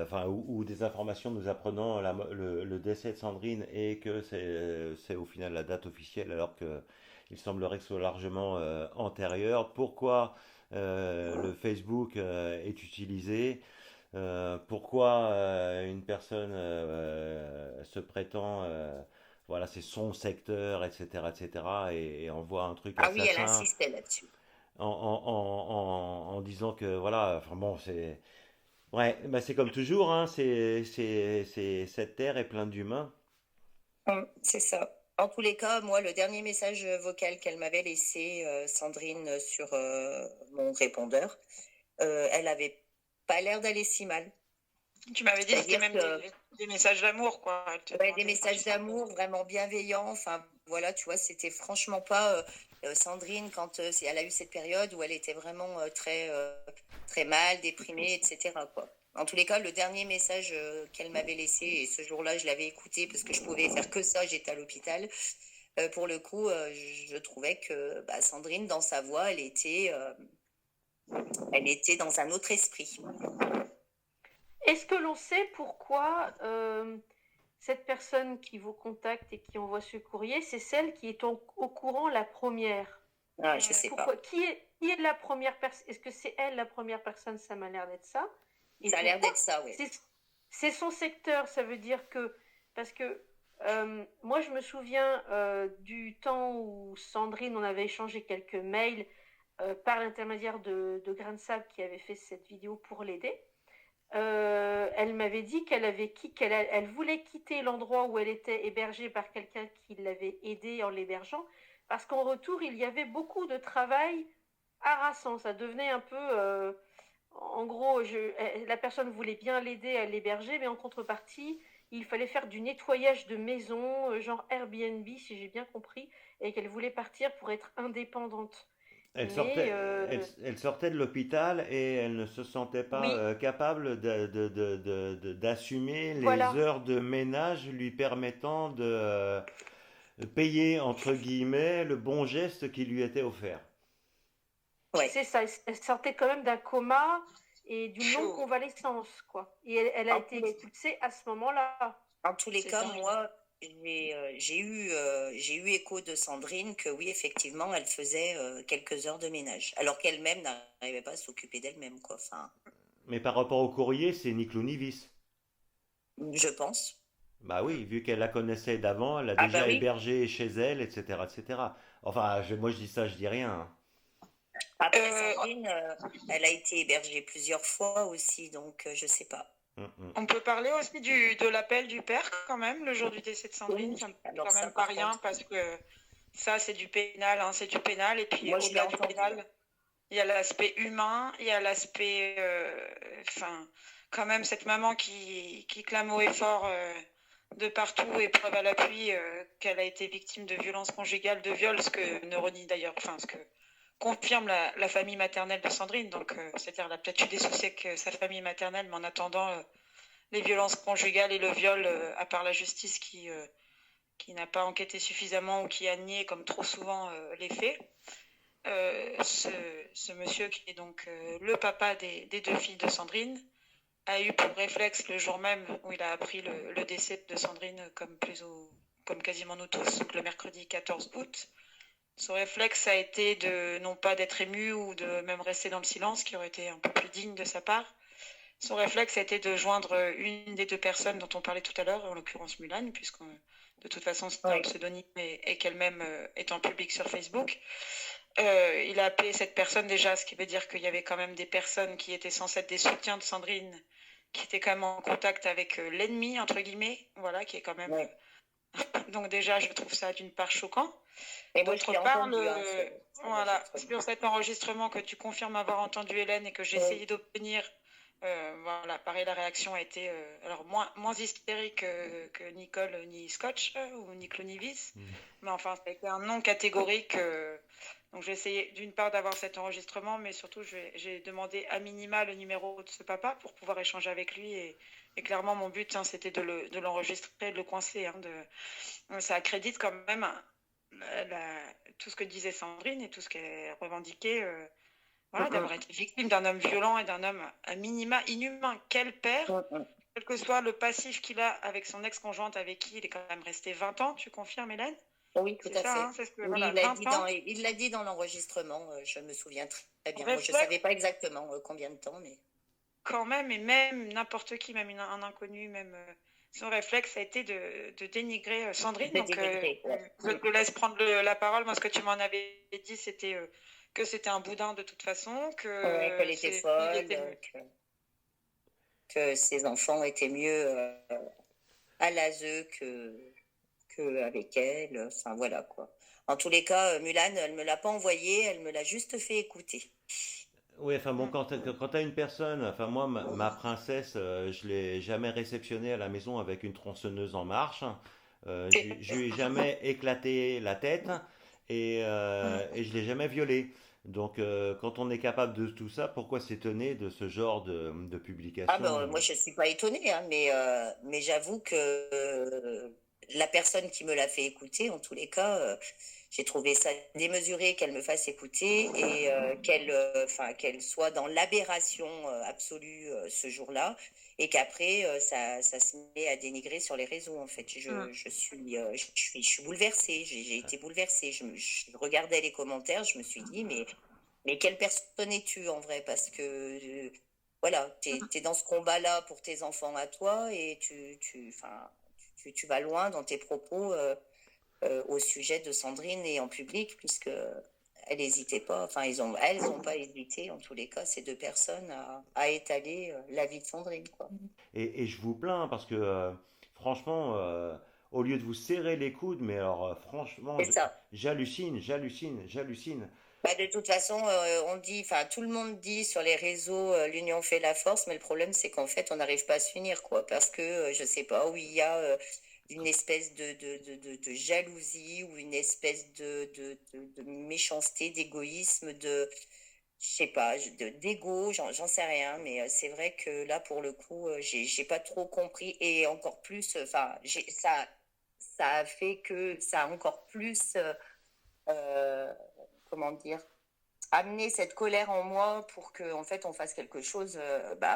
Speaker 3: enfin, ou des informations nous apprenant le décès de Sandrine et que c'est au final la date officielle alors que il semblerait que ce soit largement antérieur. Pourquoi le Facebook est utilisé? Pourquoi une personne se prétend, voilà, c'est son secteur, etc., etc., et envoie un truc
Speaker 2: Ah oui, elle
Speaker 3: assassin
Speaker 2: insistait là-dessus.
Speaker 3: en disant que, voilà, enfin bon, c'est. Ouais, bah c'est comme toujours, hein, cette terre est pleine d'humains.
Speaker 2: C'est ça. En tous les cas, moi, le dernier message vocal qu'elle m'avait laissé, Sandrine, sur mon répondeur, elle avait pas l'air d'aller si mal.
Speaker 1: Tu m'avais dit que c'était
Speaker 2: C'est-à-dire
Speaker 1: même
Speaker 2: que,
Speaker 1: des messages d'amour, quoi. Elle te
Speaker 2: ouais, des
Speaker 1: demandait
Speaker 2: messages
Speaker 1: plus.
Speaker 2: d'amour vraiment bienveillants. Enfin, voilà, tu vois, c'était franchement pas Sandrine quand elle a eu cette période où elle était vraiment très mal, déprimée, etc., quoi. En tous les cas, le dernier message qu'elle m'avait laissé, et ce jour-là, je l'avais écouté parce que je pouvais faire que ça, j'étais à l'hôpital. Pour le coup, je trouvais que bah, Sandrine, dans sa voix, elle était dans un autre esprit.
Speaker 4: Est-ce que l'on sait pourquoi cette personne qui vous contacte et qui envoie ce courrier, c'est celle qui est au courant la première?
Speaker 2: Ah, je sais
Speaker 4: Pourquoi?
Speaker 2: pas.
Speaker 4: Qui est la première personne? Est-ce que c'est elle la première personne? Ça m'a l'air d'être ça. Et
Speaker 2: Ça a l'air
Speaker 4: pourquoi?
Speaker 2: d'être ça, oui.
Speaker 4: C'est son secteur, ça veut dire que... Parce que moi, je me souviens du temps où Sandrine, on avait échangé quelques mails par l'intermédiaire de Grain de Sable qui avait fait cette vidéo pour l'aider. Elle m'avait dit qu'elle voulait quitter l'endroit où elle était hébergée par quelqu'un qui l'avait aidée en l'hébergeant, parce qu'en retour, il y avait beaucoup de travail harassant. Ça devenait un peu... en gros, la personne voulait bien l'aider à l'héberger, mais en contrepartie, il fallait faire du nettoyage de maison, genre Airbnb, si j'ai bien compris, et qu'elle voulait partir pour être indépendante. Mais
Speaker 3: Elle sortait de l'hôpital et elle ne se sentait pas
Speaker 4: oui,
Speaker 3: capable d'assumer les
Speaker 4: voilà.
Speaker 3: heures de ménage lui permettant de payer, entre guillemets, le bon geste qui lui était offert.
Speaker 2: Ouais.
Speaker 4: C'est ça, elle sortait quand même d'un coma et d'une longue
Speaker 1: Chaud.
Speaker 4: convalescence, quoi. Et elle a
Speaker 2: En
Speaker 4: été
Speaker 2: tous les,
Speaker 4: expulsée à ce moment-là.
Speaker 2: en tous les
Speaker 1: C'est
Speaker 2: cas,
Speaker 1: dingue.
Speaker 2: moi, j'ai eu écho de Sandrine que oui, effectivement, elle faisait quelques heures de ménage, alors qu'elle-même n'arrivait pas à s'occuper d'elle-même, quoi. Enfin,
Speaker 3: Mais par rapport au courrier, c'est ni clou ni vis.
Speaker 2: je pense.
Speaker 3: Bah oui, vu qu'elle la connaissait d'avant, elle l'a
Speaker 2: Ah bah
Speaker 3: déjà
Speaker 2: oui.
Speaker 3: hébergée chez elle, etc., etc. Enfin, moi je dis ça, je dis rien, hein.
Speaker 2: Après,
Speaker 1: Euh,
Speaker 2: Sandrine, elle a été hébergée plusieurs fois aussi, donc je sais pas.
Speaker 3: Mm.
Speaker 1: on peut parler aussi de l'appel du père, quand même, le jour du décès de Sandrine.
Speaker 2: Oui.
Speaker 1: Ça me paraît
Speaker 2: Alors
Speaker 1: quand
Speaker 2: ça,
Speaker 1: même pas
Speaker 2: par
Speaker 1: rien,
Speaker 2: contre,
Speaker 1: parce que ça, c'est du pénal, hein, c'est du pénal. Et puis,
Speaker 2: moi, je l'ai
Speaker 1: au-delà du
Speaker 2: entendu, hein.
Speaker 1: pénal, il y a l'aspect humain, il y a l'aspect... Enfin, quand même, cette maman qui clame haut et fort de partout, et preuve à l'appui qu'elle a été victime de violences conjugales, de viol, ce que ne renie d'ailleurs... Enfin, ce que confirme la famille maternelle de Sandrine. Donc, c'est-à-dire, elle a peut-être eu des soucis avec sa famille maternelle, mais en attendant, les violences conjugales et le viol, à part la justice qui n'a pas enquêté suffisamment ou qui a nié, comme trop souvent, les faits. Ce monsieur, qui est donc le papa des deux filles de Sandrine, a eu pour réflexe le jour même où il a appris le décès de Sandrine, comme quasiment nous tous, donc le mercredi 14 août. Son réflexe a été de non pas d'être ému ou de même rester dans le silence, qui aurait été un peu plus digne de sa part. Son réflexe a été de joindre une des deux personnes dont on parlait tout à l'heure, en l'occurrence Mulan, puisque de toute façon c'est un pseudonyme et qu'elle-même est en public sur Facebook. Il a appelé cette personne déjà, ce qui veut dire qu'il y avait quand même des personnes qui étaient censées être des soutiens de Sandrine, qui étaient quand même en contact avec l'ennemi, entre guillemets, voilà, qui est quand même... Donc déjà, je trouve ça d'une part choquant.
Speaker 2: Et
Speaker 1: d'autre part, voilà, sur cet enregistrement que tu confirmes avoir entendu, Hélène, et que j'ai essayé d'obtenir, voilà, pareil, la réaction a été alors moins hystérique que Nicole ni Scotch ou ni Clonivis, mais enfin, ça a été un non catégorique. Donc j'ai essayé d'une part d'avoir cet enregistrement, mais surtout j'ai demandé à minima le numéro de ce papa pour pouvoir échanger avec lui, et clairement mon but, c'était de l'enregistrer, de le coincer. Ça accrédite quand même tout ce que disait Sandrine et tout ce qu'elle revendiquait, voilà, d'avoir été victime d'un homme violent et d'un homme à minima inhumain. Quel père, quel que soit le passif qu'il a avec son ex-conjointe, avec qui il est quand même resté 20 ans, tu confirmes, Hélène?
Speaker 2: Oui, tout à fait.
Speaker 1: Oui, voilà,
Speaker 2: il l'a dit dans l'enregistrement, je me souviens très bien. Moi, je ne savais pas exactement combien de temps, mais...
Speaker 1: Quand même, et même n'importe qui, même un inconnu, même... son réflexe a été de dénigrer Sandrine. Donc, je te laisse prendre la parole. Moi, ce que tu m'en avais dit, c'était que c'était un boudin de toute façon,
Speaker 2: qu'elle était folle, que ses enfants étaient mieux à l'ASE qu'avec elle. Enfin, voilà, quoi. En tous les cas, Mulan, elle ne me l'a pas envoyé, elle me l'a juste fait écouter.
Speaker 3: Oui, enfin bon, quand tu as une personne, enfin moi, ma princesse, je l'ai jamais réceptionnée à la maison avec une tronçonneuse en marche. Je lui ai jamais éclaté la tête et je l'ai jamais violée. Donc, quand on est capable de tout ça, pourquoi s'étonner de ce genre de publication?
Speaker 2: Ah ben, moi, je ne suis pas étonnée, mais j'avoue que la personne qui me l'a fait écouter, en tous les cas, j'ai trouvé ça démesuré qu'elle me fasse écouter et qu'elle soit dans l'aberration absolue ce jour-là, et qu'après, ça se met à dénigrer sur les réseaux, en fait. Je suis bouleversée, j'ai été bouleversée. Je regardais les commentaires, je me suis dit, mais quelle personne es-tu en vrai? Parce que voilà, t'es dans ce combat-là pour tes enfants à toi, et tu vas loin dans tes propos au sujet de Sandrine et en public, puisque elle n'hésitait pas, enfin elles ont pas hésité en tous les cas, ces deux personnes, à étaler la vie de Sandrine, quoi.
Speaker 3: Et je vous plains parce que franchement, au lieu de vous serrer les coudes, mais alors franchement,
Speaker 2: C'est ça.
Speaker 3: j'hallucine.
Speaker 2: Bah, de toute façon, on dit, enfin, tout le monde dit sur les réseaux, l'union fait la force, mais le problème, c'est qu'en fait, on n'arrive pas à s'unir, quoi, parce que, je sais pas, où il y a une espèce de jalousie, ou une espèce de méchanceté, d'égoïsme, je sais pas, d'ego, j'en sais rien, mais c'est vrai que là, pour le coup, j'ai pas trop compris, et encore plus, enfin, ça a fait que ça a encore plus, euh, comment dire, amener cette colère en moi pour que, en fait, on fasse quelque chose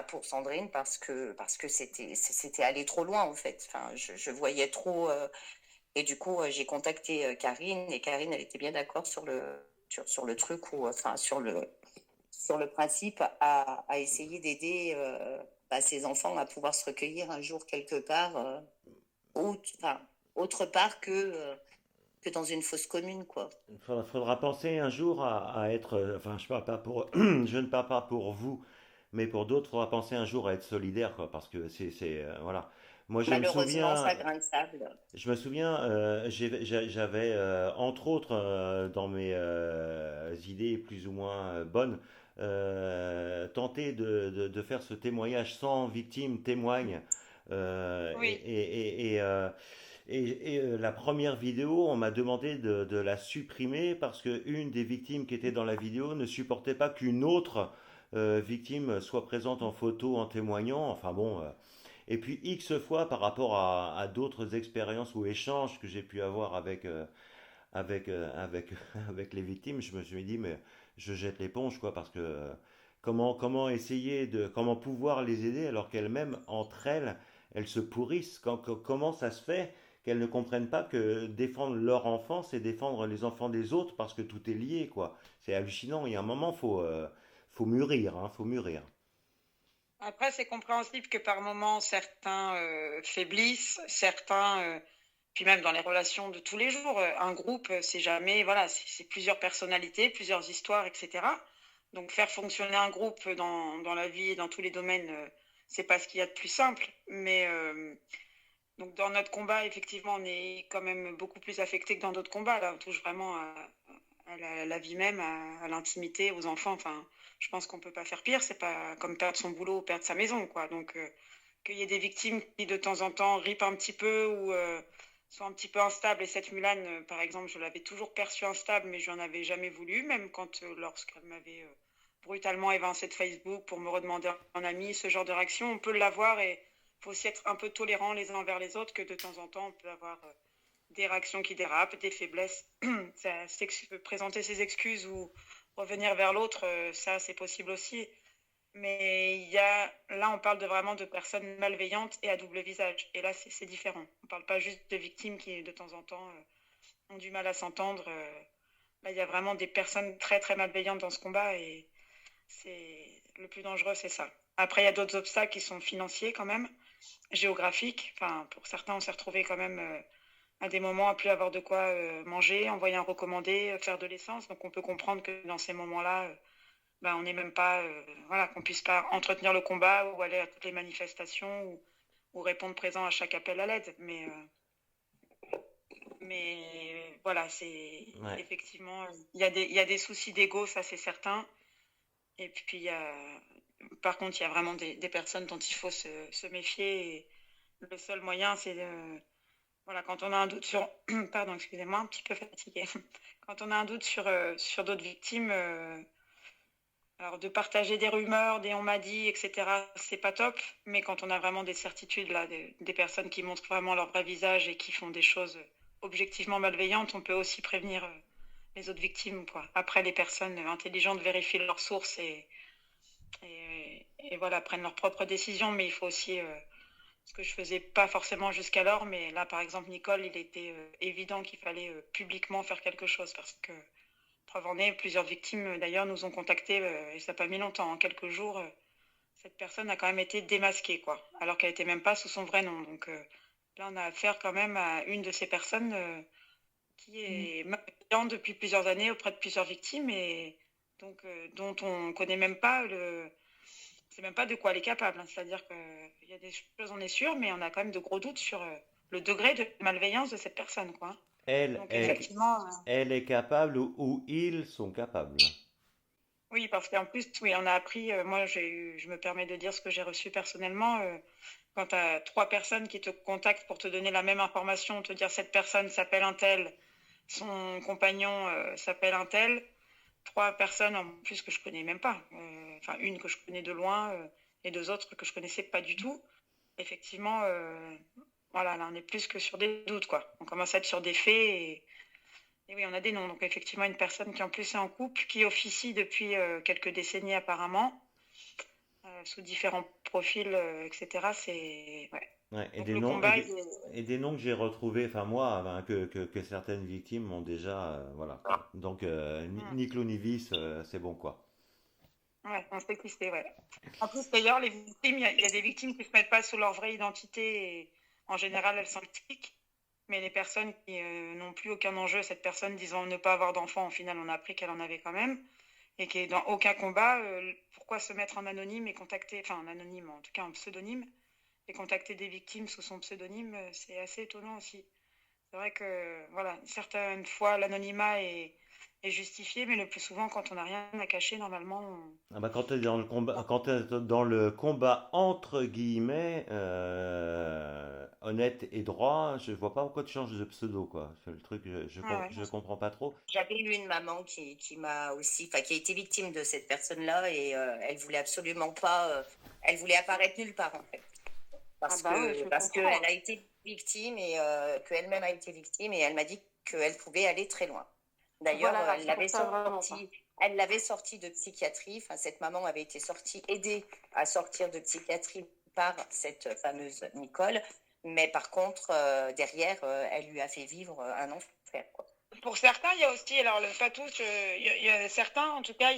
Speaker 2: pour Sandrine, parce que c'était allé trop loin, en fait. Enfin, je voyais trop, et du coup j'ai contacté Karine, et Karine, elle était bien d'accord sur le truc, ou enfin sur le principe à essayer d'aider ses enfants à pouvoir se recueillir un jour quelque part, autre part que dans une fosse commune, quoi.
Speaker 3: Faudra penser un jour à être, enfin je parle pas pour, je ne parle pas pour vous, mais pour d'autres, faudra penser un jour à être solidaire, quoi, parce que voilà. Moi,
Speaker 2: Malheureusement, ça grain de sable.
Speaker 3: je me souviens, j'avais entre autres dans mes idées plus ou moins bonnes, tenté de faire ce témoignage sans victime témoigne.
Speaker 1: Oui.
Speaker 3: La première vidéo, on m'a demandé de la supprimer parce qu'une des victimes qui était dans la vidéo ne supportait pas qu'une autre victime soit présente en photo en témoignant. Enfin bon, et puis X fois par rapport à d'autres expériences ou échanges que j'ai pu avoir avec avec les victimes, je me suis dit, mais je jette l'éponge, quoi, parce que comment essayer comment pouvoir les aider alors qu'elles-mêmes, entre elles, elles se pourrissent. Comment ça se fait qu'elles ne comprennent pas que défendre leur enfant, c'est défendre les enfants des autres parce que tout est lié, quoi. C'est hallucinant. Il y a un moment, faut mûrir, hein, faut mûrir.
Speaker 1: Après, c'est compréhensible que par moments, certains faiblissent, certains, puis même dans les relations de tous les jours, un groupe, c'est jamais, voilà, c'est plusieurs personnalités, plusieurs histoires, etc. Donc, faire fonctionner un groupe dans la vie et dans tous les domaines, c'est pas ce qu'il y a de plus simple. Mais donc, dans notre combat, effectivement, on est quand même beaucoup plus affecté que dans d'autres combats. Là, on touche vraiment à la vie même, à l'intimité, aux enfants. Enfin, je pense qu'on peut pas faire pire. C'est pas comme perdre son boulot ou perdre sa maison, quoi. Donc, qu'il y ait des victimes qui, de temps en temps, ripent un petit peu ou sont un petit peu instables. Et cette Mulan, par exemple, je l'avais toujours perçue instable, mais je n'en avais jamais voulu, même quand, lorsqu'elle m'avait brutalement évincé de Facebook pour me redemander un ami, ce genre de réaction, on peut l'avoir et il faut aussi être un peu tolérant les uns envers les autres, que de temps en temps, on peut avoir des réactions qui dérapent, des faiblesses. Présenter ses excuses ou revenir vers l'autre, ça, c'est possible aussi. Mais là, on parle vraiment de personnes malveillantes et à double visage. Et là, c'est différent. On ne parle pas juste de victimes qui, de temps en temps, ont du mal à s'entendre. Là, il y a vraiment des personnes très, très malveillantes dans ce combat et le plus dangereux, c'est ça. Après, il y a d'autres obstacles qui sont financiers quand même, géographiques. Enfin, pour certains, on s'est retrouvés quand même à des moments à plus avoir de quoi manger, envoyer un recommandé, faire de l'essence. Donc, on peut comprendre que dans ces moments-là, on n'est même pas, voilà, qu'on puisse pas entretenir le combat ou aller à toutes les manifestations ou répondre présent à chaque appel à l'aide. Mais voilà, c'est
Speaker 3: Ouais.
Speaker 1: effectivement, il y a des soucis d'ego, ça c'est certain. Et puis, par contre, il y a vraiment des personnes dont il faut se méfier. Et le seul moyen, c'est voilà, quand on a un doute sur, pardon, excusez-moi, un petit peu fatiguée. Quand on a un doute sur d'autres victimes, alors de partager des rumeurs, des on m'a dit, etc., c'est pas top. Mais quand on a vraiment des certitudes, là, des personnes qui montrent vraiment leur vrai visage et qui font des choses objectivement malveillantes, on peut aussi prévenir les autres victimes, quoi. Après, les personnes intelligentes vérifient leurs sources et voilà, prennent leurs propres décisions. Mais il faut aussi, ce que je faisais pas forcément jusqu'alors, mais là, par exemple, Nicole, il était évident qu'il fallait publiquement faire quelque chose parce que preuve en est, plusieurs victimes d'ailleurs nous ont contactés et ça n'a pas mis longtemps, en quelques jours, cette personne a quand même été démasquée, quoi, alors qu'elle n'était même pas sous son vrai nom. Donc là, on a affaire quand même à une de ces personnes qui est malveillante depuis plusieurs années auprès de plusieurs victimes et donc dont on ne connaît même pas c'est même pas de quoi elle est capable. Hein. C'est-à-dire qu'il y a des choses, on est sûr, mais on a quand même de gros doutes sur le degré de malveillance de cette personne, quoi.
Speaker 3: Elle,
Speaker 1: Donc
Speaker 3: elle,
Speaker 1: effectivement,
Speaker 3: elle est capable ou ils sont capables.
Speaker 1: oui, parce qu'en plus, oui, on a appris, moi je me permets de dire ce que j'ai reçu personnellement, quand tu as trois personnes qui te contactent pour te donner la même information, te dire cette personne s'appelle un tel, son compagnon s'appelle un tel, trois personnes en plus que je connais même pas, enfin une que je connais de loin et deux autres que je connaissais pas du tout. Effectivement, voilà, là on est plus que sur des doutes, quoi. On commence à être sur des faits et oui, on a des noms. Donc effectivement, une personne qui en plus est en couple, qui officie depuis quelques décennies apparemment, sous différents profils, etc. C'est ouais.
Speaker 3: Ouais,
Speaker 1: Donc le combat, il est...
Speaker 3: et des noms que j'ai retrouvés, enfin moi, enfin, que certaines victimes m'ont déjà, voilà quoi. Donc ni clos ni vis, c'est bon quoi.
Speaker 1: Ouais, on sait qui c'est, ouais. En plus, d'ailleurs, les victimes, il y a des victimes qui ne se mettent pas sous leur vraie identité et en général, elles s'impliquent. Mais les personnes qui n'ont plus aucun enjeu, cette personne disant ne pas avoir d'enfant, au final, on a appris qu'elle en avait quand même et qui est dans aucun combat, pourquoi se mettre en anonyme et contacter, enfin en anonyme, en tout cas en pseudonyme, et contacter des victimes sous son pseudonyme, c'est assez étonnant aussi. C'est vrai que, voilà, certaines fois, l'anonymat est justifié, mais le plus souvent, quand on n'a rien à cacher, normalement,
Speaker 3: Ah bah, quand tu es dans le combat, quand t'es dans le combat entre guillemets, honnête et droit, je vois pas pourquoi tu changes de pseudo, quoi. C'est le truc,
Speaker 1: Ah ouais.
Speaker 3: je comprends pas trop.
Speaker 2: J'avais eu une maman qui m'a aussi, enfin, qui a été victime de cette personne-là et elle voulait absolument pas, elle voulait apparaître nulle part en fait,
Speaker 4: Ah bah oui, je
Speaker 2: parce
Speaker 4: comprends.
Speaker 2: qu'elle a été victime et qu'elle-même a été victime et elle m'a dit qu'elle pouvait aller très loin. D'ailleurs,
Speaker 4: Voilà, c'est pour ça vraiment pas.
Speaker 2: elle l'avait sortie de psychiatrie. Enfin, cette maman avait été aidée à sortir de psychiatrie par cette fameuse Nicole. Mais par contre, derrière, elle lui a fait vivre un enfer, quoi.
Speaker 1: Pour certains, il y a aussi, alors pas tous, il y a certains, en tout cas,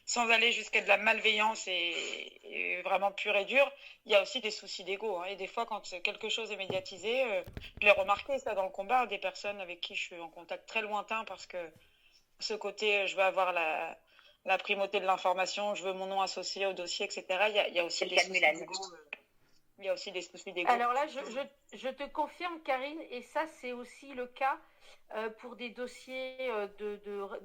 Speaker 1: sans aller jusqu'à de la malveillance et vraiment pure et dure, il y a aussi des soucis d'ego. Hein. Et des fois, quand quelque chose est médiatisé, je l'ai remarqué ça dans le combat, des personnes avec qui je suis en contact très lointain parce que ce côté, je veux avoir la primauté de l'information, je veux mon nom associé au dossier, etc. Il y a aussi des soucis d'ego. Il y a aussi des soucis d'ego.
Speaker 4: Alors là, je te confirme, Karine, et ça, c'est aussi le cas pour des dossiers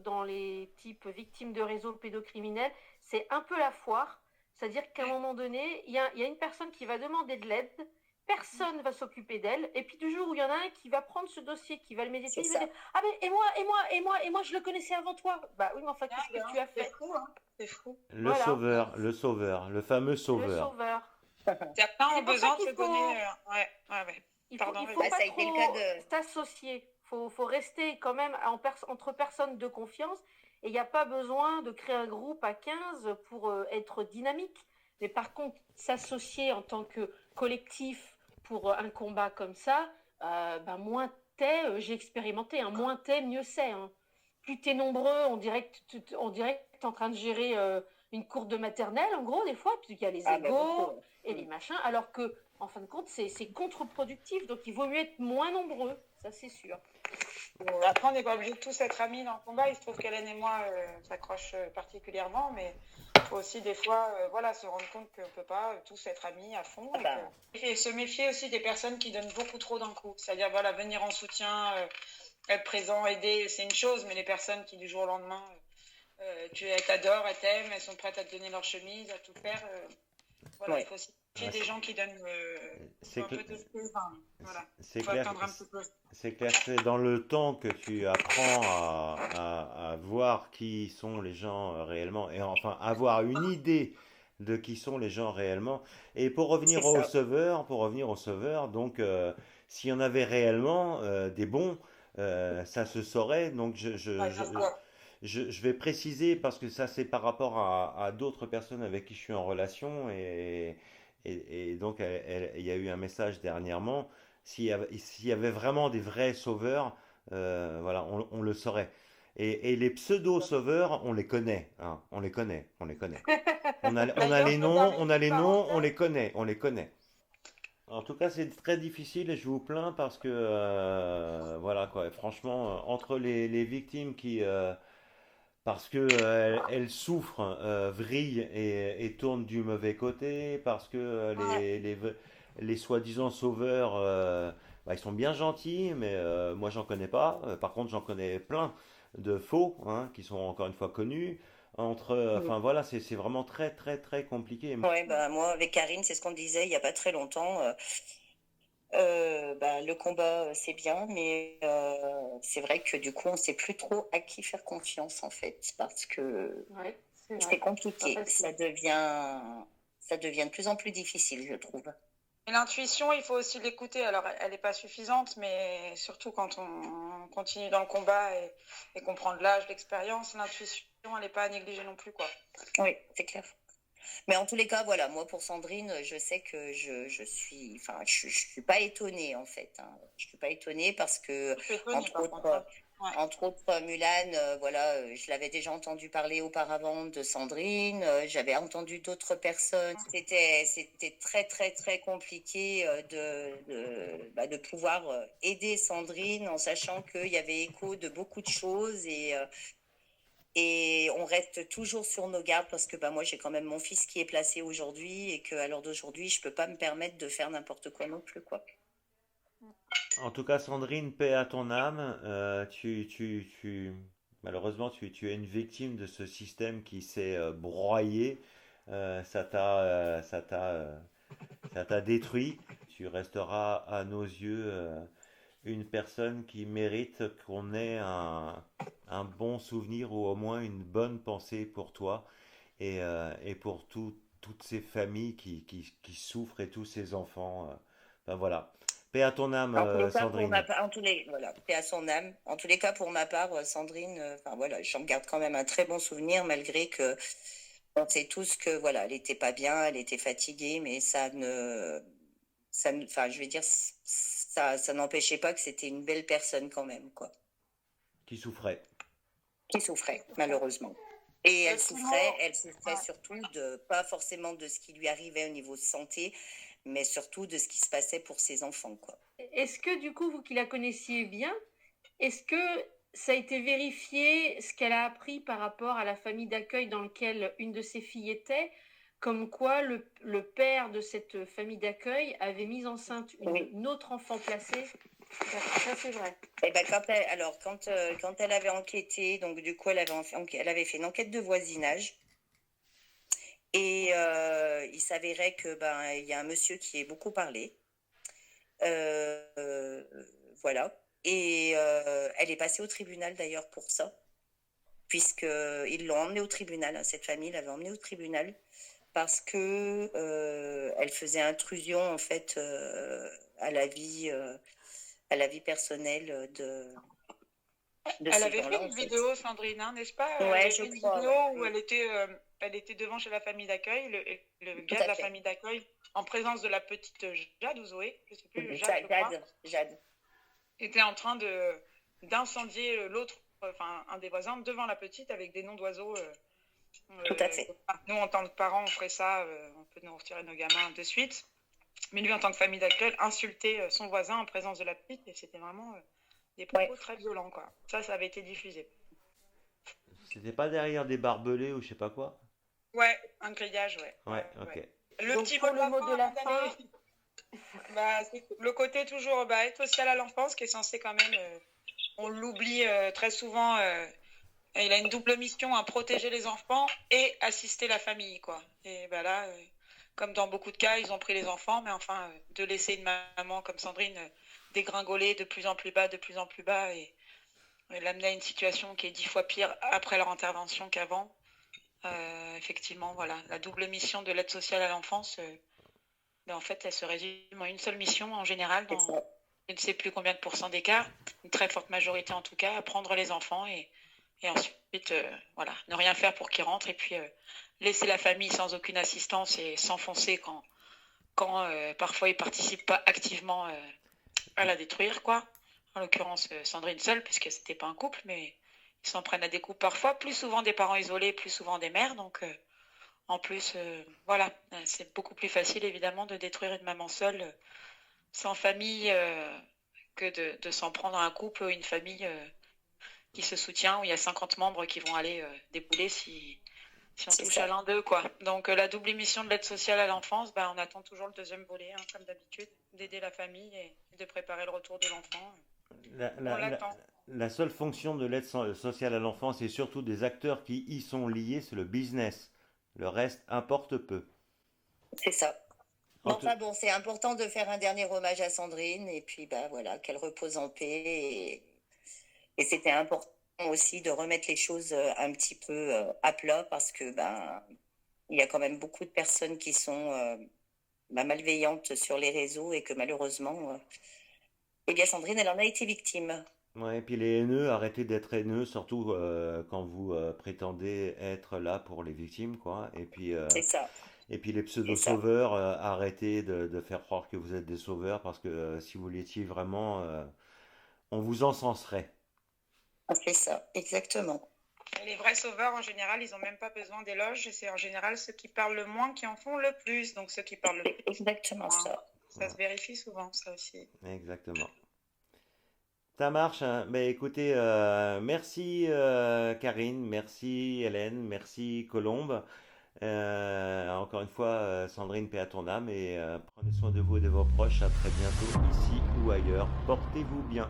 Speaker 4: dans les types victimes de réseaux pédocriminels. C'est un peu la foire. C'est-à-dire qu'à un moment donné, il y a une personne qui va demander de l'aide, personne ne va s'occuper d'elle, et puis du jour où il y en a un qui va prendre ce dossier, qui va le méditer, il va dire « Ah ben, et moi, je le connaissais avant toi !» Bah oui, mais enfin, qu'est-ce que tu as fait?
Speaker 1: C'est fou, hein. C'est fou.
Speaker 3: Le sauveur, le fameux sauveur.
Speaker 4: Le sauveur.
Speaker 1: Certains ont besoin de se donner. Ouais.
Speaker 4: Il faut
Speaker 1: Pardon,
Speaker 4: pas
Speaker 2: ça a été le cas
Speaker 4: trop s'associer. Faut rester quand même entre personnes de confiance. Et il n'y a pas besoin de créer un groupe à 15 pour être dynamique. Mais par contre, s'associer en tant que collectif pour un combat comme ça, moins t'es, j'ai expérimenté, hein, moins t'es, mieux c'est. Hein. Plus t'es nombreux, on dirait que t'es en train de gérer une cour de maternelle, en gros, des fois, puisqu'il y a les égos et les machins, alors que, en fin de compte, c'est contre-productif, donc il vaut mieux être moins nombreux, ça c'est sûr.
Speaker 1: Après, on n'est pas obligé de tous être amis dans le combat. Il se trouve qu'Hélène et moi s'accrochent particulièrement, mais il faut aussi des fois se rendre compte qu'on ne peut pas tous être amis à fond. Et se méfier aussi des personnes qui donnent beaucoup trop d'un coup. C'est-à-dire venir en soutien, être présent, aider, c'est une chose, mais les personnes qui du jour au lendemain, elles t'adorent, elles t'aiment, elles sont prêtes à te donner leur chemise, à tout faire. Il faut aussi des gens qui donnent un peu de
Speaker 3: c'est clair, c'est clair que c'est dans le temps que tu apprends à voir qui sont les gens réellement, et enfin avoir une idée de qui sont les gens réellement. Et pour revenir au sauveur, donc s'il y en avait réellement des bons, ça se saurait. Donc je vais préciser parce que ça c'est par rapport à d'autres personnes avec qui je suis en relation et donc il y a eu un message dernièrement. S'il y avait vraiment des vrais sauveurs, on le saurait. Et les pseudo-sauveurs, on les connaît, hein, on les connaît. On a les noms, on les connaît. En tout cas, c'est très difficile et je vous plains parce que, voilà quoi, franchement, entre les victimes parce que elles souffrent, vrillent et tournent du mauvais côté, parce que les soi-disant sauveurs, ils sont bien gentils, mais moi j'en connais pas. Par contre, j'en connais plein de faux, hein, qui sont encore une fois connus. Enfin voilà, c'est vraiment très très très compliqué.
Speaker 2: Ouais, moi avec Karine, c'est ce qu'on disait il n'y a pas très longtemps. Le combat, c'est bien, mais c'est vrai que du coup, on ne sait plus trop à qui faire confiance, en fait, parce que c'est compliqué. Ça devient de plus en plus difficile, je trouve.
Speaker 1: Et l'intuition, il faut aussi l'écouter. Alors, elle n'est pas suffisante, mais surtout quand on continue dans le combat et qu'on prend de l'âge, l'expérience, l'intuition, elle n'est pas à négliger non plus, quoi.
Speaker 2: Oui, c'est clair. Mais en tous les cas, voilà, moi pour Sandrine, je sais que je suis pas étonnée en fait. Hein. Je suis pas étonnée parce que entre autres, Mulan, je l'avais déjà entendu parler auparavant de Sandrine. J'avais entendu d'autres personnes. C'était très très très compliqué de pouvoir aider Sandrine en sachant qu'il y avait écho de beaucoup de choses et on reste toujours sur nos gardes parce que moi j'ai quand même mon fils qui est placé aujourd'hui et qu'à l'heure d'aujourd'hui je peux pas me permettre de faire n'importe quoi non plus quoi.
Speaker 3: En tout cas, Sandrine, paix à ton âme. Malheureusement, tu es une victime de ce système qui s'est broyé. Ça t'a détruit. tu resteras à nos yeux une personne qui mérite qu'on ait un bon souvenir ou au moins une bonne pensée pour toi et pour toutes ces familles qui souffrent et tous ces enfants. Ben voilà. Paix à ton âme,
Speaker 2: En tous les cas, pour ma
Speaker 3: Sandrine.
Speaker 2: part, voilà, paix à son âme. En tous les cas, pour ma part, Sandrine, enfin voilà, j'en garde quand même un très bon souvenir, malgré que on sait tous que voilà, elle était pas bien, elle était fatiguée, mais enfin, je veux dire, ça n'empêchait pas que c'était une belle personne quand même, quoi,
Speaker 3: Qui souffrait.
Speaker 2: qui souffrait, malheureusement. Et
Speaker 1: Sinon,
Speaker 2: elle souffrait
Speaker 1: ouais.
Speaker 2: surtout pas forcément de ce qui lui arrivait au niveau de santé, mais surtout de ce qui se passait pour ses enfants, quoi.
Speaker 4: Est-ce que du coup, vous qui la connaissiez bien, est-ce que ça a été vérifié ce qu'elle a appris par rapport à la famille d'accueil dans laquelle une de ses filles était, comme quoi le père de cette famille d'accueil avait mis enceinte
Speaker 2: Oui.
Speaker 4: une autre enfant placée? Ça, c'est vrai.
Speaker 2: Et ben quand elle avait enquêté, donc du coup elle avait fait une enquête de voisinage et il s'avérait que ben il y a un monsieur qui est beaucoup parlé, euh, voilà. Et elle est passée au tribunal d'ailleurs pour ça, puisque ils l'ont emmenée au tribunal, hein, cette famille l'avait emmenée au tribunal parce que elle faisait intrusion en fait à la vie personnelle de
Speaker 1: Elle
Speaker 2: ces
Speaker 1: avait
Speaker 2: gens-là
Speaker 1: fait
Speaker 2: en
Speaker 1: une
Speaker 2: fait.
Speaker 1: vidéo, Sandrine, hein, n'est-ce pas? Elle
Speaker 2: Ouais,
Speaker 1: avait
Speaker 2: je
Speaker 1: fait une
Speaker 2: crois,
Speaker 1: vidéo
Speaker 2: ouais.
Speaker 1: où elle était devant chez la famille d'accueil, le
Speaker 2: Tout
Speaker 1: gars de
Speaker 2: à
Speaker 1: la
Speaker 2: fait.
Speaker 1: famille d'accueil, en présence de la petite Jade ou Zoé, je sais plus, Jade, je crois,
Speaker 2: Jade.
Speaker 1: était en train d'incendier l'autre, enfin un des voisins, devant la petite avec des noms d'oiseaux.
Speaker 2: Tout à fait.
Speaker 1: Nous, en tant que parents, on ferait ça, on peut nous retirer nos gamins de suite. Mais lui, en tant que famille d'accueil, insulter son voisin en présence de la petite, et c'était vraiment des propos
Speaker 2: Ouais.
Speaker 1: très violents, quoi. Ça avait été diffusé.
Speaker 3: C'était pas derrière des barbelés ou je sais pas quoi?
Speaker 1: Ouais, un grillage, ouais.
Speaker 3: Ouais,
Speaker 1: Ouais.
Speaker 3: ok.
Speaker 1: Le
Speaker 4: Donc,
Speaker 1: petit
Speaker 4: pour
Speaker 1: mot de
Speaker 4: le
Speaker 1: la
Speaker 4: mot
Speaker 1: fin,
Speaker 4: de la
Speaker 1: avant d'aller- c'est le côté toujours aide sociale à l'enfance qui est censé quand même, on l'oublie très souvent, il a une double mission, hein, protéger les enfants et assister la famille, quoi. Et ben là, comme dans beaucoup de cas, ils ont pris les enfants, mais enfin, de laisser une maman comme Sandrine dégringoler de plus en plus bas, et l'amener à une situation qui est 10 fois pire après leur intervention qu'avant. Effectivement, voilà, la double mission de l'aide sociale à l'enfance, ben, en fait, elle se résume en une seule mission en général,
Speaker 2: C'est
Speaker 1: dans
Speaker 2: ça.
Speaker 1: je ne sais plus combien de pourcents d'écart, une très forte majorité en tout cas, à prendre les enfants et ensuite, voilà, ne rien faire pour qu'ils rentrent et puis laisser la famille sans aucune assistance et s'enfoncer quand parfois ils participent pas activement à la détruire, quoi. En l'occurrence, Sandrine seule, puisque c'était pas un couple, mais ils s'en prennent à des couples parfois, plus souvent des parents isolés, plus souvent des mères, donc en plus, voilà, c'est beaucoup plus facile évidemment de détruire une maman seule, sans famille, que de s'en prendre à un couple ou une famille qui se soutient, où il y a 50 membres qui vont aller débouler si on
Speaker 2: C'est
Speaker 1: touche
Speaker 2: ça.
Speaker 1: à l'un d'eux, quoi. Donc la double émission de l'aide sociale à l'enfance, ben, on attend toujours le deuxième volet, hein, comme d'habitude, d'aider la famille et de préparer le retour de l'enfant.
Speaker 3: La,
Speaker 1: On
Speaker 3: la- la-
Speaker 1: l'attend.
Speaker 3: la seule fonction de l'aide sociale à l'enfance et surtout des acteurs qui y sont liés, c'est le business. Le reste importe peu.
Speaker 2: C'est ça.
Speaker 3: En
Speaker 2: Mais
Speaker 3: tout-
Speaker 2: enfin bon, c'est important de faire un dernier hommage à Sandrine et puis bah voilà, qu'elle repose en paix et c'était important aussi de remettre les choses un petit peu à plat parce que ben il y a quand même beaucoup de personnes qui sont malveillantes sur les réseaux et que malheureusement eh bien Sandrine elle en a été victime.
Speaker 3: Ouais, et puis les haineux, arrêtez d'être haineux, surtout quand vous prétendez être là pour les victimes, quoi.
Speaker 2: C'est ça,
Speaker 3: Et puis les
Speaker 2: c'est ça.
Speaker 3: pseudo-sauveurs, arrêtez de faire croire que vous êtes des sauveurs, parce que si vous l'étiez vraiment, on vous encenserait.
Speaker 2: C'est ça, exactement.
Speaker 1: Et les vrais sauveurs, en général, ils n'ont même pas besoin d'éloges. C'est en général ceux qui parlent le moins qui en font le plus. Donc ceux qui parlent le
Speaker 2: C'est
Speaker 1: plus,
Speaker 2: exactement
Speaker 1: moins.
Speaker 2: ça.
Speaker 1: Ça se vérifie souvent, ça aussi.
Speaker 3: Exactement. Ça marche, hein. Ben, écoutez, merci Karine, merci Hélène, merci Colombe. Encore une fois, Sandrine, paix à ton âme et prenez soin de vous et de vos proches. À très bientôt, ici ou ailleurs. Portez-vous bien.